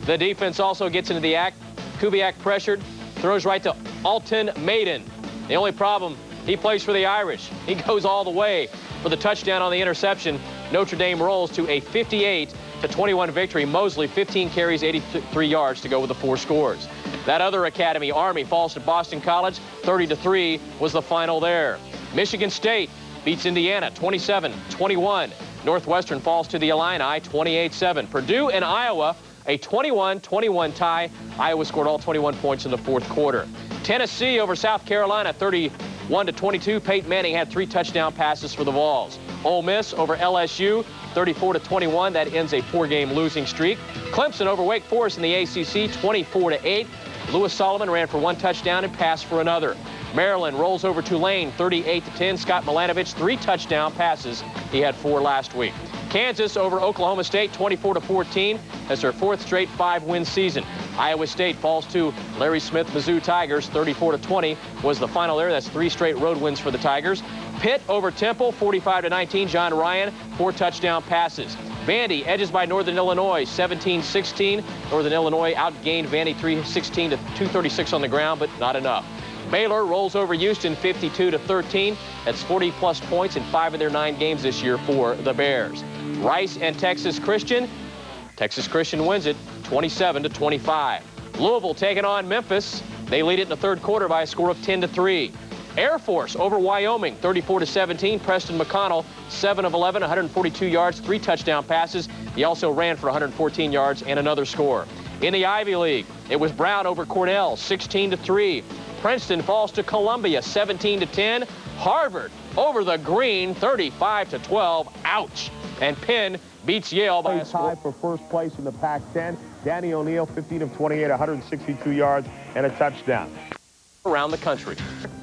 The defense also gets into the act. Kubiak pressured, throws right to Alton Maiden. The only problem, he plays for the Irish. He goes all the way for the touchdown on the interception. Notre Dame rolls to a 58-21 victory. Mosley, 15 carries, 83 yards to go with the 4 scores. That other academy, Army, falls to Boston College. 30-3 was the final there. Michigan State beats Indiana 27-21. Northwestern falls to the Illini 28-7. Purdue and Iowa, a 21-21 tie. Iowa scored all 21 points in the 4th quarter. Tennessee over South Carolina 30 31-22, Peyton Manning had 3 touchdown passes for the Vols. Ole Miss over LSU, 34-21. That ends a 4-game losing streak. Clemson over Wake Forest in the ACC, 24-8. Lewis Solomon ran for 1 touchdown and passed for another. Maryland rolls over Tulane, 38-10. Scott Milanovich, 3 touchdown passes. He had 4 last week. Kansas over Oklahoma State, 24-14. That's their 4th straight 5-win season. Iowa State falls to Larry Smith Mizzou Tigers, 34-20 was the final there. That's 3 straight road wins for the Tigers. Pitt over Temple, 45-19. John Ryan, 4 touchdown passes. Vandy edges by Northern Illinois, 17-16. Northern Illinois outgained Vandy 316 to 236 on the ground, but not enough. Baylor rolls over Houston 52-13. That's 40-plus points in 5 of their 9 games this year for the Bears. Rice and Texas Christian. Texas Christian wins it 27-25. Louisville taking on Memphis. They lead it in the 3rd quarter by a score of 10-3. Air Force over Wyoming, 34-17. Preston McConnell, 7 of 11, 142 yards, 3 touchdown passes. He also ran for 114 yards and another score. In the Ivy League, it was Brown over Cornell, 16-3. Princeton falls to Columbia, 17-10. Harvard over the Green, 35-12. Ouch. And Penn beats Yale by a score. Tie for first place in the Pac-10. Danny O'Neal, 15 of 28, 162 yards and a touchdown. Around the country.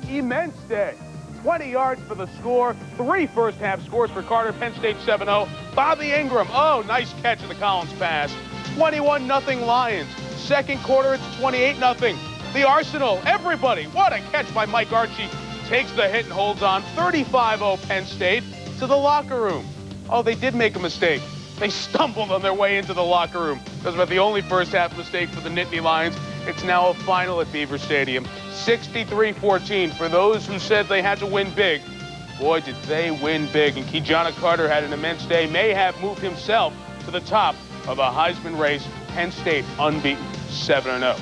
Immense day. 20 yards for the score. 3 first-half scores for Carter. Penn State 7-0. Bobby Ingram. Oh, nice catch of the Collins pass. 21-0 Lions. 2nd quarter, it's 28-0. The Arsenal. Everybody. What a catch by Mike Archie. Takes the hit and holds on. 35-0 Penn State to the locker room. Oh, they did make a mistake. They stumbled on their way into the locker room. That was about the only first-half mistake for the Nittany Lions. It's now a final at Beaver Stadium. 63-14 for those who said they had to win big. Boy, did they win big. And Ki-Jana Carter had an immense day. May have moved himself to the top of the Heisman race. Penn State unbeaten, 7-0.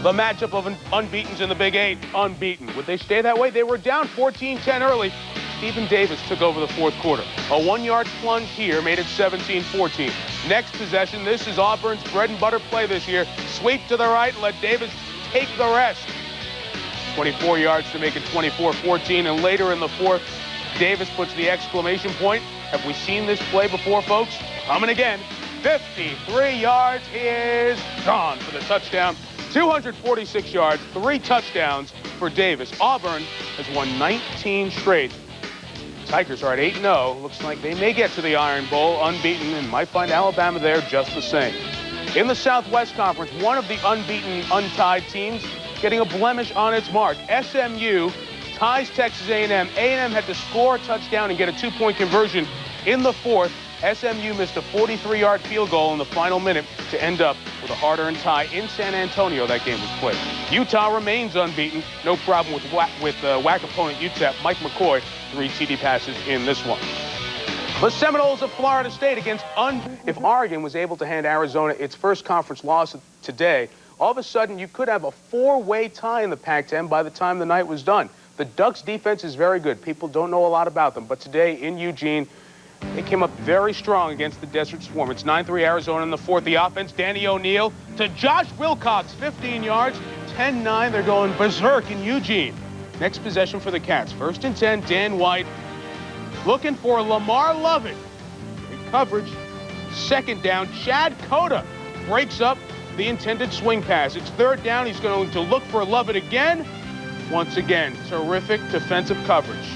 The matchup of unbeatens in the Big 8, unbeaten. Would they stay that way? They were down 14-10 early. Stephen Davis took over the 4th quarter. A 1-yard plunge here made it 17-14. Next possession, this is Auburn's bread and butter play this year. Sweep to the right and let Davis take the rest. 24 yards to make it 24-14. And later in the 4th, Davis puts the exclamation point. Have we seen this play before, folks? Coming again. 53 yards. He is gone for the touchdown. 246 yards, 3 touchdowns for Davis. Auburn has won 19 straight. Tigers are at 8-0. Looks like they may get to the Iron Bowl unbeaten and might find Alabama there just the same. In the Southwest Conference, one of the unbeaten, untied teams getting a blemish on its mark. SMU ties Texas A&M. A&M had to score a touchdown and get a 2-point conversion in the 4th. SMU missed a 43-yard field goal in the final minute to end up with a hard-earned tie in San Antonio. That game was played. Utah remains unbeaten. No problem with WAC opponent UTEP. Mike McCoy, 3 TD passes in this one. The Seminoles of Florida State against If Oregon was able to hand Arizona its first conference loss today, all of a sudden you could have a 4-way tie in the Pac-10 by the time the night was done. The Ducks' defense is very good. People don't know a lot about them, but today in Eugene, they came up very strong against the Desert Swarm. It's 9-3 Arizona in the 4th. The offense, Danny O'Neal to Josh Wilcox, 15 yards, 10-9. They're going berserk in Eugene. Next possession for the Cats. 1st and 10, Dan White looking for Lamar Lovett. Big coverage. 2nd down, Chad Cota breaks up the intended swing pass. It's 3rd down. He's going to look for Lovett again. Once again, terrific defensive coverage.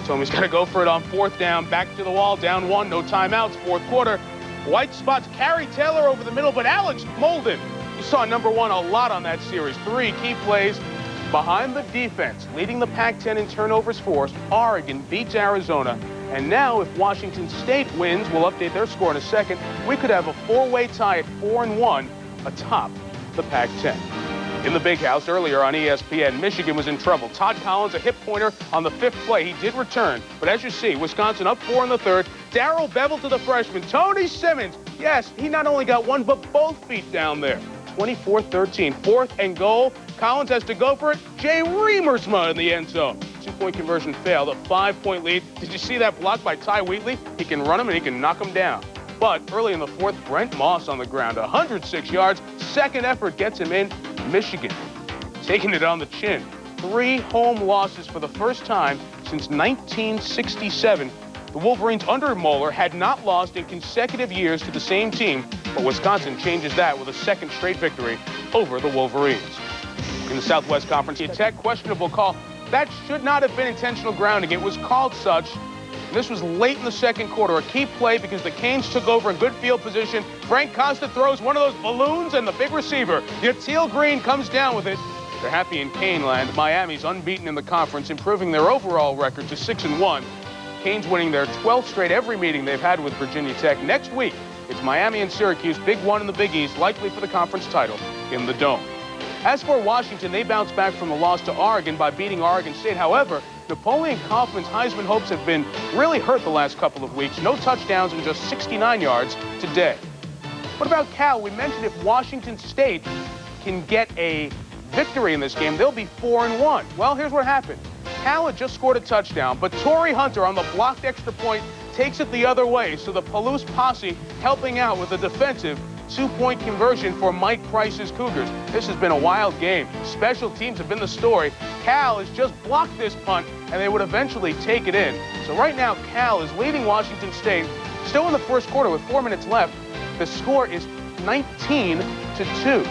So he's got to go for it on 4th down. Back to the wall, down 1, no timeouts, 4th quarter. White spots Carrie Taylor over the middle, but Alex Molden, you saw number 1 a lot on that series. 3 key plays behind the defense, leading the Pac-10 in turnovers forced. Oregon beats Arizona. And now if Washington State wins, we'll update their score in a second, we could have a 4-way tie at 4-1 atop the Pac-10. In the Big House earlier on ESPN, Michigan was in trouble. Todd Collins, a hip pointer on the 5th play. He did return, but as you see, Wisconsin up 4 in the 3rd. Darrell Bevel to the freshman. Tony Simmons, yes, he not only got 1, but both feet down there. 24-13, 4th and goal. Collins has to go for it. Jay Remersma in the end zone. 2-point conversion failed, a 5-point lead. Did you see that block by Ty Wheatley? He can run him and he can knock him down. But early in the 4th, Brent Moss on the ground, 106 yards. 2nd effort gets him in. Michigan taking it on the chin. 3 home losses for the first time since 1967. The Wolverines under Moeller had not lost in consecutive years to the same team, but Wisconsin changes that with a second straight victory over the Wolverines. In the Southwest Conference, a Tech questionable call. That should not have been intentional grounding. It was called such. And this was late in the second quarter, a key play because the Canes took over in good field position. Frank Costa throws one of those balloons, and the big receiver, Yatil Green, comes down with it. They're happy in Cane land. Miami's unbeaten in the conference, improving their overall record to 6-1. Canes winning their 12th straight every meeting they've had with Virginia Tech. Next week, it's Miami and Syracuse, big one in the Big East, likely for the conference title in the Dome. As for Washington, they bounced back from the loss to Oregon by beating Oregon State. However, Napoleon Kaufman's Heisman hopes have been really hurt the last couple of weeks. No touchdowns and just 69 yards today. What about Cal? We mentioned if Washington State can get a victory in this game, they'll be 4-1. Well, here's what happened. Cal had just scored a touchdown, but Torrey Hunter on the blocked extra point takes it the other way. So the Palouse posse helping out with a defensive 2-point conversion for Mike Price's Cougars. This has been a wild game. Special teams have been the story. Cal has just blocked this punt, and they would eventually take it in. So right now, Cal is leading Washington State. Still in the first quarter with 4 minutes left. The score is 19-2.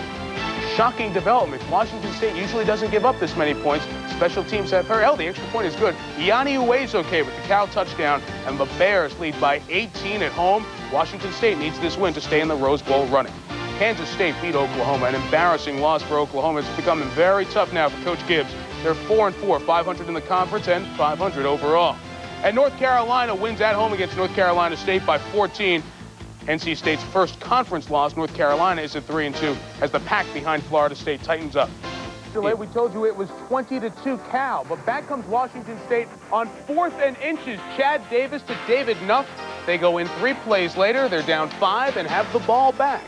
Shocking development. Washington State usually doesn't give up this many points. Special teams have held. The extra point is good. Yanni Uezoke with the Cal touchdown, and the Bears lead by 18 at home. Washington State needs this win to stay in the Rose Bowl running. Kansas State beat Oklahoma, an embarrassing loss for Oklahoma. It's becoming very tough now for Coach Gibbs. They're 4-4, 500 in the conference and 500 overall. And North Carolina wins at home against North Carolina State by 14. NC State's first conference loss. North Carolina is at 3-2 as the pack behind Florida State tightens up. We told you it was 20-2 Cal, but back comes Washington State on 4th and inches. Chad Davis to David Nuff. They go in 3 plays later. They're down 5 and have the ball back.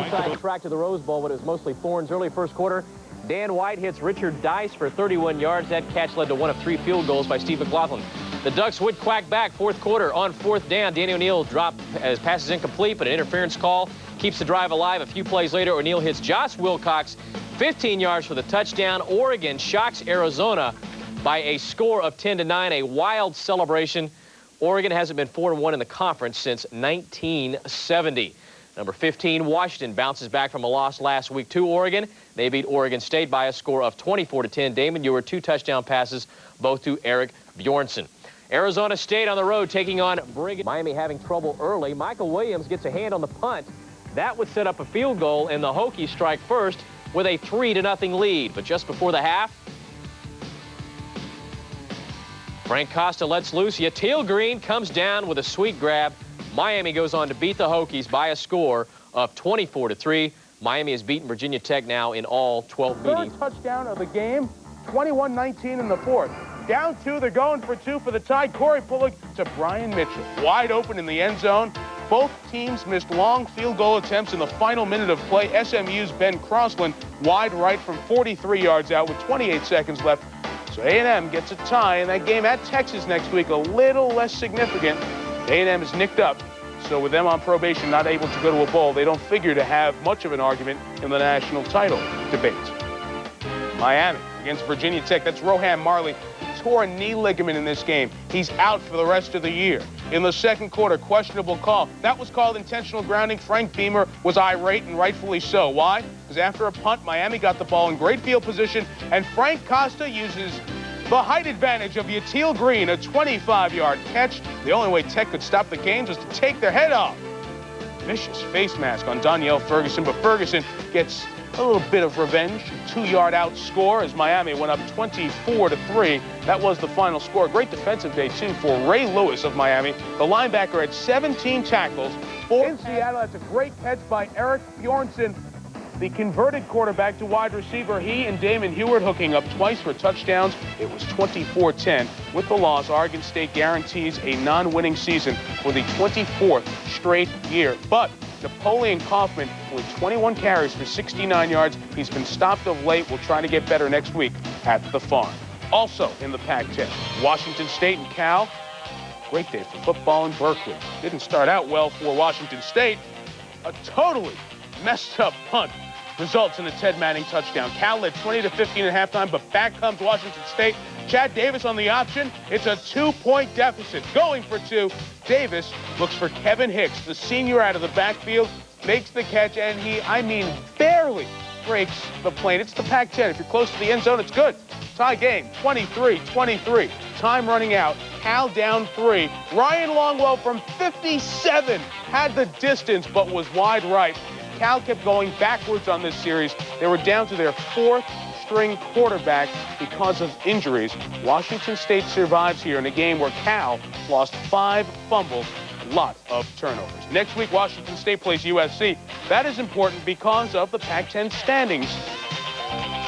Inside the track to the Rose Bowl, but it was mostly thorns early first quarter. Dan White hits Richard Dice for 31 yards. That catch led to one of 3 field goals by Steve McLaughlin. The Ducks would quack back fourth quarter. On 4th down, Danny O'Neal dropped as passes incomplete, but an interference call keeps the drive alive. A few plays later, O'Neal hits Josh Wilcox 15 yards for the touchdown. Oregon shocks Arizona by a score of 10-9, a wild celebration. Oregon hasn't been 4-1 in the conference since 1970. Number 15, Washington bounces back from a loss last week to Oregon. They beat Oregon State by a score of 24-10. Damon Ewert, 2 touchdown passes, both to Eric Bjornson. Arizona State on the road taking on Brigham. Miami having trouble early. Michael Williams gets a hand on the punt. That would set up a field goal, and the Hokies strike first with a 3-0 lead. But just before the half, Frank Costa lets loose. Yatil Green comes down with a sweet grab. Miami goes on to beat the Hokies by a score of 24-3. Miami has beaten Virginia Tech now in all 12 meetings. Third touchdown of the game, 21-19 in the 4th. Down 2, they're going for 2 for the tie. Corey Pullock to Brian Mitchell. Wide open in the end zone. Both teams missed long field goal attempts in the final minute of play. SMU's Ben Crossland wide right from 43 yards out with 28 seconds left. So A&M gets a tie in that game at Texas next week, a little less significant. A&M is nicked up. So with them on probation, not able to go to a bowl, they don't figure to have much of an argument in the national title debate. Miami against Virginia Tech. That's Rohan Marley. Tore a knee ligament in this game. He's out for the rest of the year. In the second quarter, questionable call. That was called intentional grounding. Frank Beamer was irate, and rightfully so. Why? Because after a punt, Miami got the ball in great field position, and Frank Costa uses the height advantage of Yatil Green, a 25-yard catch. The only way Tech could stop the Canes was to take their head off. Vicious face mask on Danielle Ferguson, but Ferguson gets a little bit of revenge. 2-yard out score as Miami went up 24-3. That was the final score. Great defensive day, too, for Ray Lewis of Miami. The linebacker had 17 tackles. In Seattle, that's a great catch by Eric Bjornson, the converted quarterback to wide receiver. He and Damon Heward hooking up twice for touchdowns. It was 24-10. With the loss, Oregon State guarantees a non-winning season for the 24th straight year. But Napoleon Kaufman with 21 carries for 69 yards. He's been stopped of late. We'll try to get better next week at the Farm. Also in the Pac-10, Washington State and Cal. Great day for football in Berkeley. Didn't start out well for Washington State. A totally messed up punt results in a Ted Manning touchdown. Cal led 20-15 at halftime, but back comes Washington State. Chad Davis on the option. It's a 2-point deficit. Going for two. Davis looks for Kevin Hicks, the senior, out of the backfield, makes the catch, and he, barely breaks the plane. It's the Pac-10. If you're close to the end zone, it's good. Tie game, 23-23. Time running out. Cal down 3. Ryan Longwell from 57 had the distance, but was wide right. Cal kept going backwards on this series. They were down to their 4th-string quarterback because of injuries. Washington State survives here in a game where Cal lost 5 fumbles, a lot of turnovers. Next week, Washington State plays USC. That is important because of the Pac-10 standings.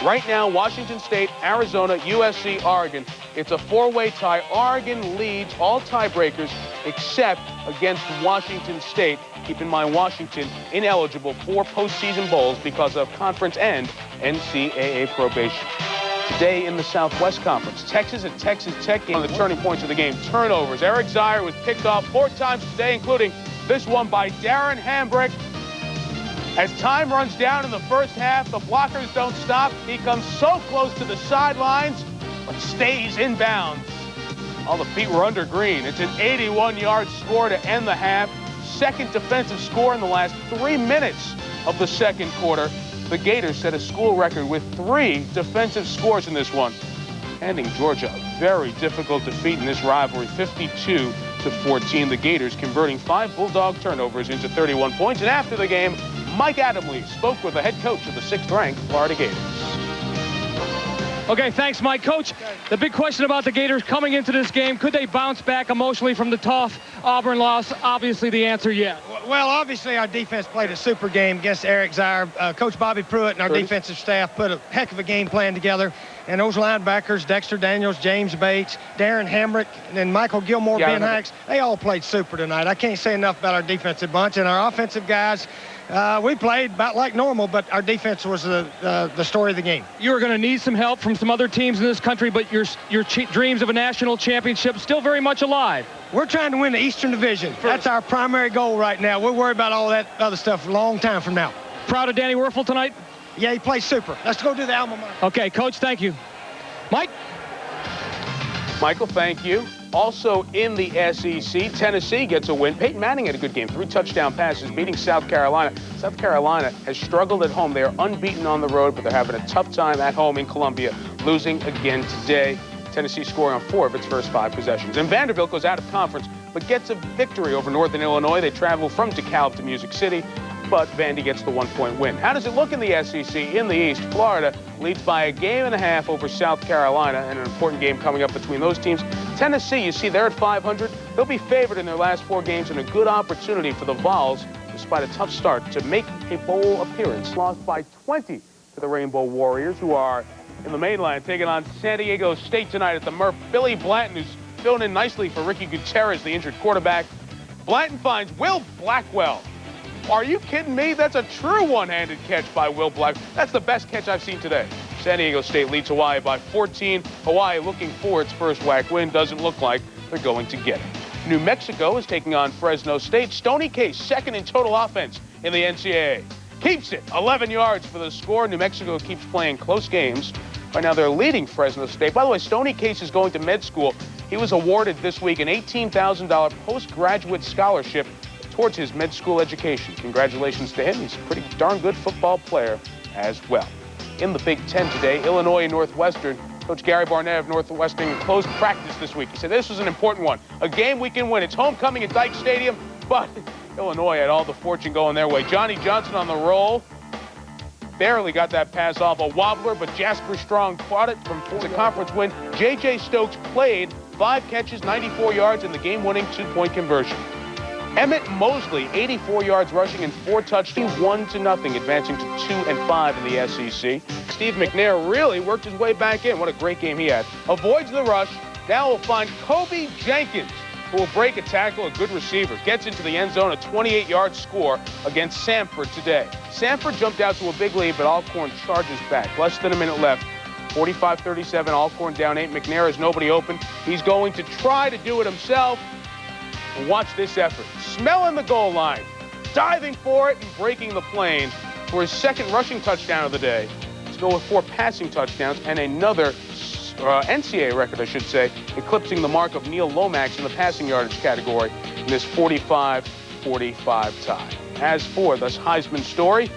Right now, Washington State, Arizona, USC, Oregon. It's a 4-way tie. Oregon leads all tiebreakers except against Washington State. Keep in mind, Washington ineligible for postseason bowls because of conference and NCAA probation. Today in the Southwest Conference, Texas and Texas Tech game on the turning points of the game. Turnovers. Eric Zier was picked off 4 times today, including this one by Darren Hambrick. As time runs down in the first half, the blockers don't stop. He comes so close to the sidelines, but stays in bounds. All the feet were under green. It's an 81-yard score to end the half. Second defensive score in the last 3 minutes of the second quarter. The Gators set a school record with 3 defensive scores in this one, handing Georgia a very difficult defeat in this rivalry, 52-14. The Gators converting 5 Bulldog turnovers into 31 points. And after the game, Mike Adamle spoke with the head coach of the 6th-ranked Florida Gators. Okay, thanks, Mike. Coach, the big question about the Gators coming into this game, could they bounce back emotionally from the tough Auburn loss? Obviously, the answer, yes. Well, obviously, our defense played a super game against Eric Zier. Coach Bobby Pruitt and our defensive staff put a heck of a game plan together. And those linebackers, Dexter Daniels, James Bates, Darren Hambrick, and then Michael Gilmore, Ben Hacks, they all played super tonight. I can't say enough about our defensive bunch. And our offensive guys, we played about like normal, but our defense was the story of the game. You are going to need some help from some other teams in this country, but your dreams of a national championship still very much alive. We're trying to win the Eastern Division. That's our primary goal right now. We'll worry about all that other stuff a long time from now. Proud of Danny Werfel tonight? Yeah, he plays super. Let's go do the alma mater. Okay, Coach, thank you. Mike? Michael, thank you. Also in the SEC, Tennessee gets a win. Peyton Manning had a good game. 3 touchdown passes, beating South Carolina. South Carolina has struggled at home. They are unbeaten on the road, but they're having a tough time at home in Columbia, losing again today. Tennessee scoring on 4 of its first 5 possessions. And Vanderbilt goes out of conference, but gets a victory over Northern Illinois. They travel from DeKalb to Music City, but Vandy gets the 1-point win. How does it look in the SEC? In the East, Florida leads by a game and a half over South Carolina, and an important game coming up between those teams. Tennessee, you see, they're at 500. They'll be favored in their last 4 games, and a good opportunity for the Vols, despite a tough start, to make a bowl appearance. Lost by 20 to the Rainbow Warriors, who are in the mainline, taking on San Diego State tonight at the Murph. Billy Blanton, who's filling in nicely for Ricky Gutierrez, the injured quarterback. Blanton finds Will Blackwell. Are you kidding me? That's a true one-handed catch by Will Blackwell. That's the best catch I've seen today. San Diego State leads Hawaii by 14. Hawaii looking for its first WAC win. Doesn't look like they're going to get it. New Mexico is taking on Fresno State. Stony Case, second in total offense in the NCAA. Keeps it, 11 yards for the score. New Mexico keeps playing close games. Right now they're leading Fresno State. By the way, Stony Case is going to med school. He was awarded this week an $18,000 postgraduate scholarship towards his med school education. Congratulations to him. He's a pretty darn good football player as well. In the Big Ten today, Illinois and Northwestern. Coach Gary Barnett of Northwestern closed practice this week. He said this was an important one. A game we can win. It's homecoming at Dyke Stadium, but Illinois had all the fortune going their way. Johnny Johnson on the roll. Barely got that pass off a wobbler, but Jasper Strong caught it from the conference win. J.J. Stokes played 5 catches, 94 yards, in the game-winning 2-point conversion. Emmett Mosley, 84 yards rushing and 4 touchdowns, 1-0, advancing to 2-5 in the SEC. Steve McNair really worked his way back in. What a great game he had. Avoids the rush. Now we'll find Kobe Jenkins, who will break a tackle, a good receiver. Gets into the end zone, a 28-yard score against Samford today. Samford jumped out to a big lead, but Alcorn charges back. Less than a minute left. 45-37, Alcorn down 8. McNair has nobody open. He's going to try to do it himself. And watch this effort. Smelling the goal line, diving for it and breaking the plane. for his second rushing touchdown of the day. Let's go with 4 passing touchdowns and another NCAA record, I should say, eclipsing the mark of Neil Lomax in the passing yardage category in this 45-45 tie. As for the Heisman story,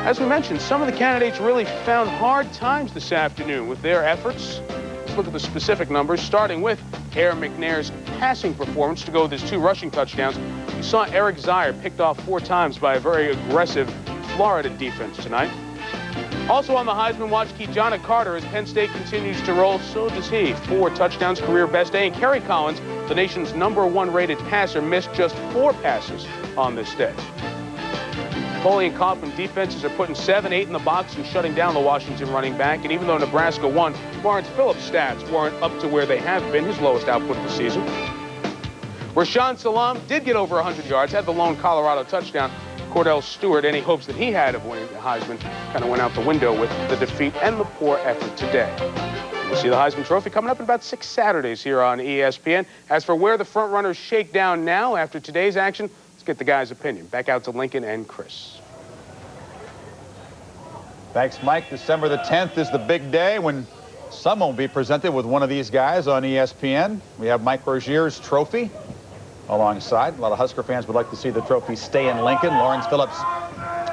as we mentioned, some of the candidates really found hard times this afternoon with their efforts. Let's look at the specific numbers, starting with Air McNair's passing performance to go with his 2 rushing touchdowns. We saw Eric Zeier picked off 4 times by a very aggressive Florida defense tonight. Also on the Heisman watch, Ki-Jana Carter, as Penn State continues to roll, so does he. 4 touchdowns, career best day. And Kerry Collins, the nation's #1 rated passer, missed just 4 passes on this day. Napoleon Kaufman defenses are putting 7-8 in the box and shutting down the Washington running back. And even though Nebraska won, Lawrence Phillips' stats weren't up to where they have been, his lowest output of the season. Rashaan Salam did get over 100 yards, had the lone Colorado touchdown. Cordell Stewart, any hopes that he had of winning the Heisman kind of went out the window with the defeat and the poor effort today. We'll see the Heisman Trophy coming up in about 6 Saturdays here on ESPN. As for where the front runners shake down now after today's action, let's get the guys' opinion. Back out to Lincoln and Chris. Thanks, Mike. December the 10th is the big day when someone will be presented with one of these guys on ESPN. We have Mike Rogier's trophy alongside. A lot of Husker fans would like to see the trophy stay in Lincoln. Lawrence Phillips,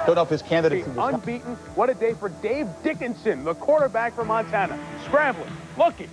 don't know if his candidacy was unbeaten. What a day for Dave Dickinson, the quarterback from Montana. Scrambling, looking.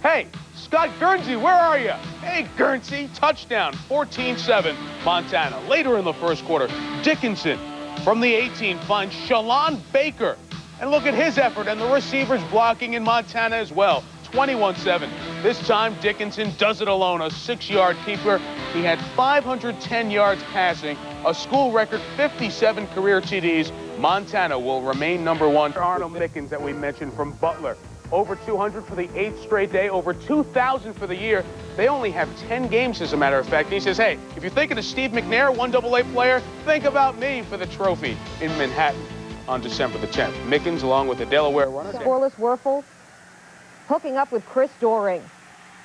Hey, Scott Guernsey, where are you? Hey, Guernsey, touchdown, 14-7, Montana. Later in the first quarter, Dickinson from the 18 finds Shalon Baker. And look at his effort and the receivers blocking in Montana as well. 21-7. This time, Dickinson does it alone, a 6-yard keeper. He had 510 yards passing, a school record 57 career TDs. Montana will remain #1. Arnold Mickens that we mentioned from Butler. Over 200 for the 8th straight day, over 2,000 for the year. They only have 10 games, as a matter of fact. And he says, hey, if you're thinking of Steve McNair, 1AA player, think about me for the trophy in Manhattan on December the 10th. Mickens, along with the Delaware runner. Scoreless Werfel hooking up with Chris Doering.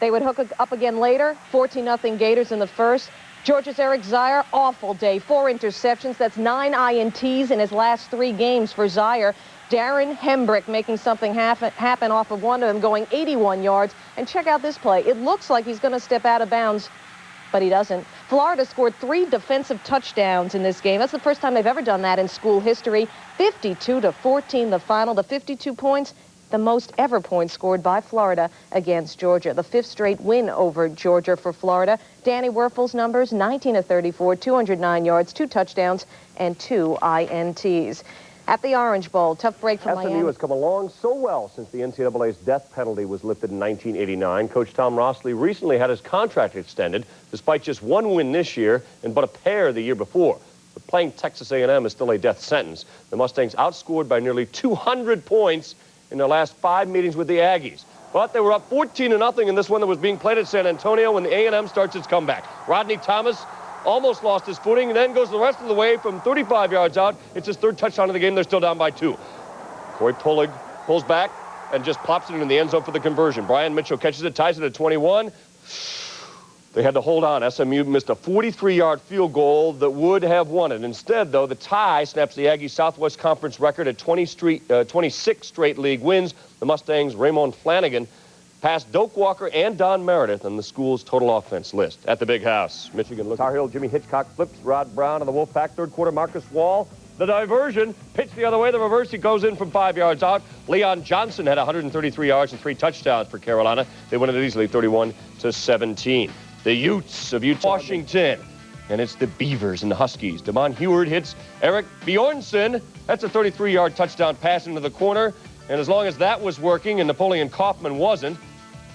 They would hook up again later. 14-0 Gators in the first. Georgia's Eric Zeier, awful day. 4 interceptions. That's 9 INTs in his last 3 games for Zeier. Darren Hembrick making something happen off of one of them, going 81 yards. And check out this play. It looks like he's going to step out of bounds, but he doesn't. Florida scored 3 defensive touchdowns in this game. That's the first time they've ever done that in school history. 52-14 the final. The 52 points, the most ever points scored by Florida against Georgia. The 5th straight win over Georgia for Florida. Danny Werfel's numbers, 19-34, 209 yards, 2 touchdowns, and 2 INTs. At the Orange Bowl, tough break for Miami. SMU has come along so well since the NCAA's death penalty was lifted in 1989. Coach Tom Rossley recently had his contract extended, despite just 1 win this year and but a pair the year before. But playing Texas A&M is still a death sentence. The Mustangs outscored by nearly 200 points in their last 5 meetings with the Aggies. But they were up 14-0 in this one that was being played at San Antonio when the A&M starts its comeback. Rodney Thomas almost lost his footing and then goes the rest of the way from 35 yards out. It's his 3rd touchdown of the game. They're still down by 2. Corey Pulig pulls back and just pops it in the end zone for the conversion. Brian Mitchell catches it, ties it at 21. They had to hold on. SMU missed a 43-yard field goal that would have won it. Instead, though, the tie snaps the Aggies Southwest Conference record at 26 straight league wins. The Mustangs' Raymond Flanagan passed Doak Walker and Don Meredith on the school's total offense list. At the Big House, Michigan looking. Tar Heel Jimmy Hitchcock flips Rod Brown of the Wolfpack. 3rd quarter, Marcus Wall. The diversion, pitched the other way. The reverse, he goes in from 5 yards out. Leon Johnson had 133 yards and 3 touchdowns for Carolina. They win it easily, 31-17. The Utes of Utah, Washington. And it's the Beavers and the Huskies. Damon Heward hits Eric Bjornsson. That's a 33-yard touchdown pass into the corner. And as long as that was working and Napoleon Kaufman wasn't,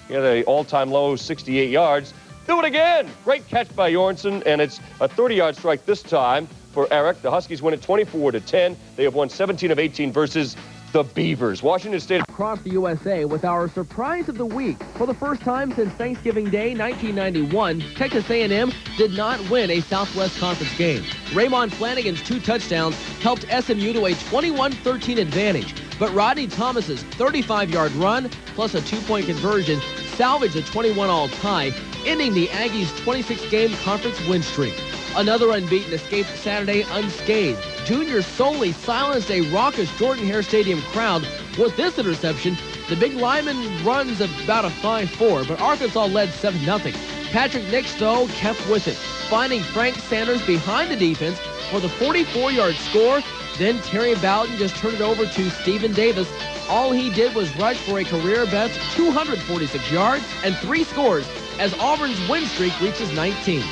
he had an all-time low 68 yards. Do it again! Great catch by Bjornsson, and it's a 30-yard strike this time for Eric. The Huskies win it 24-10. They have won 17 of 18 versus the Beavers. Washington State. Across the USA with our surprise of the week. For the first time since Thanksgiving Day 1991, Texas A&M did not win a Southwest Conference game. Raymond Flanagan's 2 touchdowns helped SMU to a 21-13 advantage. But Rodney Thomas's 35-yard run plus a 2-point conversion salvaged a 21-all tie ending the Aggies' 26-game conference win streak. Another unbeaten escaped Saturday unscathed. Junior solely silenced a raucous Jordan-Hare Stadium crowd with this interception. The big lineman runs about a 5.4, but Arkansas led 7-0. Patrick Nix, though, kept with it, finding Frank Sanders behind the defense for the 44-yard score. Then Terry Bowden just turned it over to Stephen Davis. All he did was rush for a career-best 246 yards and 3 scores as Auburn's win streak reaches 19.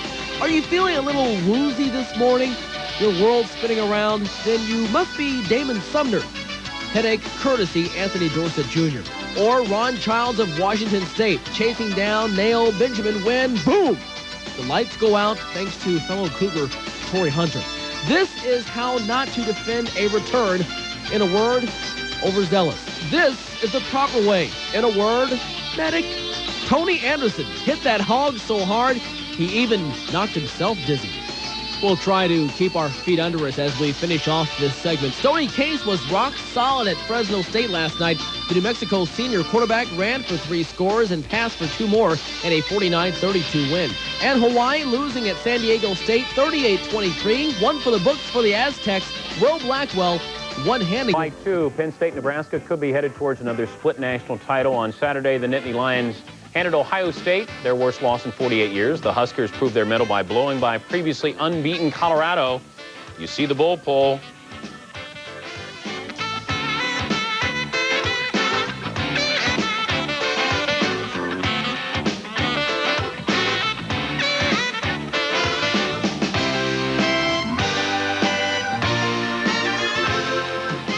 Are you feeling a little woozy this morning? Your world spinning around? Then you must be Damon Sumner. Headache courtesy Anthony Dorsett Jr. Or Ron Childs of Washington State, chasing down Nail Benjamin when, boom, the lights go out thanks to fellow Cougar Torrey Hunter. This is how not to defend a return. In a word, overzealous. This is the proper way. In a word, medic. Tony Anderson hit that hog so hard, he even knocked himself dizzy. We'll try to keep our feet under us as we finish off this segment. Stoney Case was rock solid at Fresno State last night. The New Mexico senior quarterback ran for 3 scores and passed for 2 more in a 49-32 win. And Hawaii losing at San Diego State 38-23. One for the books for the Aztecs. Will Blackwell one-handed. By 2, Penn State, Nebraska could be headed towards another split national title. On Saturday, the Nittany Lions handed Ohio State their worst loss in 48 years. The Huskers proved their mettle by blowing by previously unbeaten Colorado. You see the bowl poll.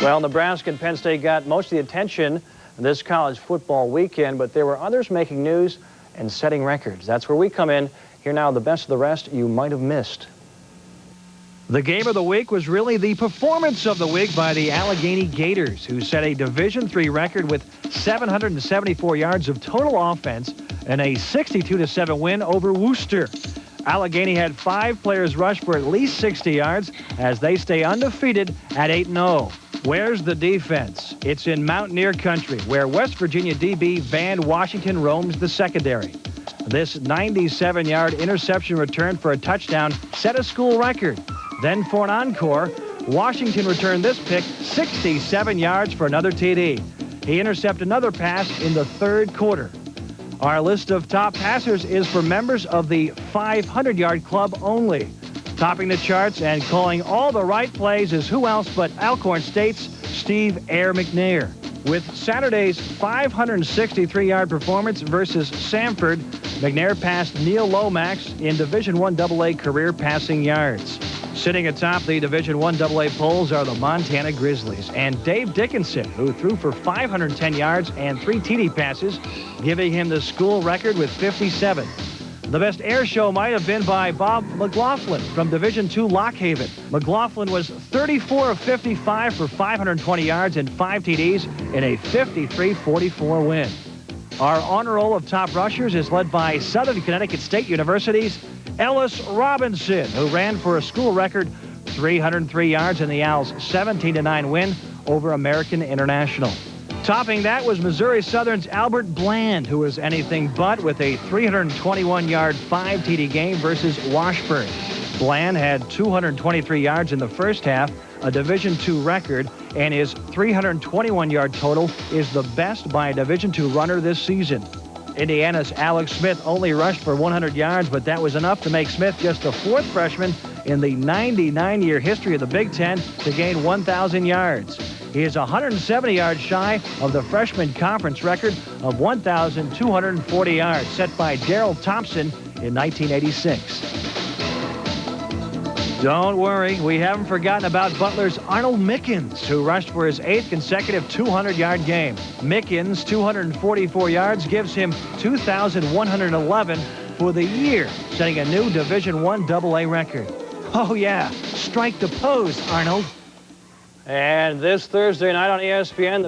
Well, Nebraska and Penn State got most of the attention this college football weekend, but there were others making news and setting records. That's where we come in. Here now, the best of the rest you might have missed. The game of the week was really the performance of the week by the Allegheny Gators, who set a Division III record with 774 yards of total offense and a 62-7 win over Worcester. Allegheny had 5 players rush for at least 60 yards as they stay undefeated at 8-0. Where's the defense? It's in Mountaineer country, where West Virginia DB Van Washington roams the secondary. This 97-yard interception return for a touchdown set a school record. Then for an encore, Washington returned this pick 67 yards for another TD. He intercepted another pass in the 3rd quarter. Our list of top passers is for members of the 500-yard club only. Topping the charts and calling all the right plays is who else but Alcorn State's Steve Air McNair. With Saturday's 563-yard performance versus Samford, McNair passed Neil Lomax in Division I AA career passing yards. Sitting atop the Division I AA polls are the Montana Grizzlies and Dave Dickinson, who threw for 510 yards and 3 TD passes, giving him the school record with 57. The best air show might have been by Bob McLaughlin from Division II Lock Haven. McLaughlin was 34 of 55 for 520 yards and 5 TDs in a 53-44 win. Our honor roll of top rushers is led by Southern Connecticut State University's Ellis Robinson, who ran for a school record 303 yards in the Owls' 17-9 win over American International. Topping that was Missouri Southern's Albert Bland, who was anything but with a 321-yard 5 TD game versus Washburn. Bland had 223 yards in the first half, a Division II record, and his 321-yard total is the best by a Division II runner this season. Indiana's Alex Smith only rushed for 100 yards, but that was enough to make Smith just the 4th freshman in the 99-year history of the Big Ten to gain 1,000 yards. He is 170 yards shy of the freshman conference record of 1,240 yards set by Darrell Thompson in 1986. Don't worry, we haven't forgotten about Butler's Arnold Mickens, who rushed for his 8th consecutive 200-yard game. Mickens' 244 yards gives him 2,111 for the year, setting a new Division I AA record. Oh yeah, strike the pose, Arnold. And this Thursday night on ESPN,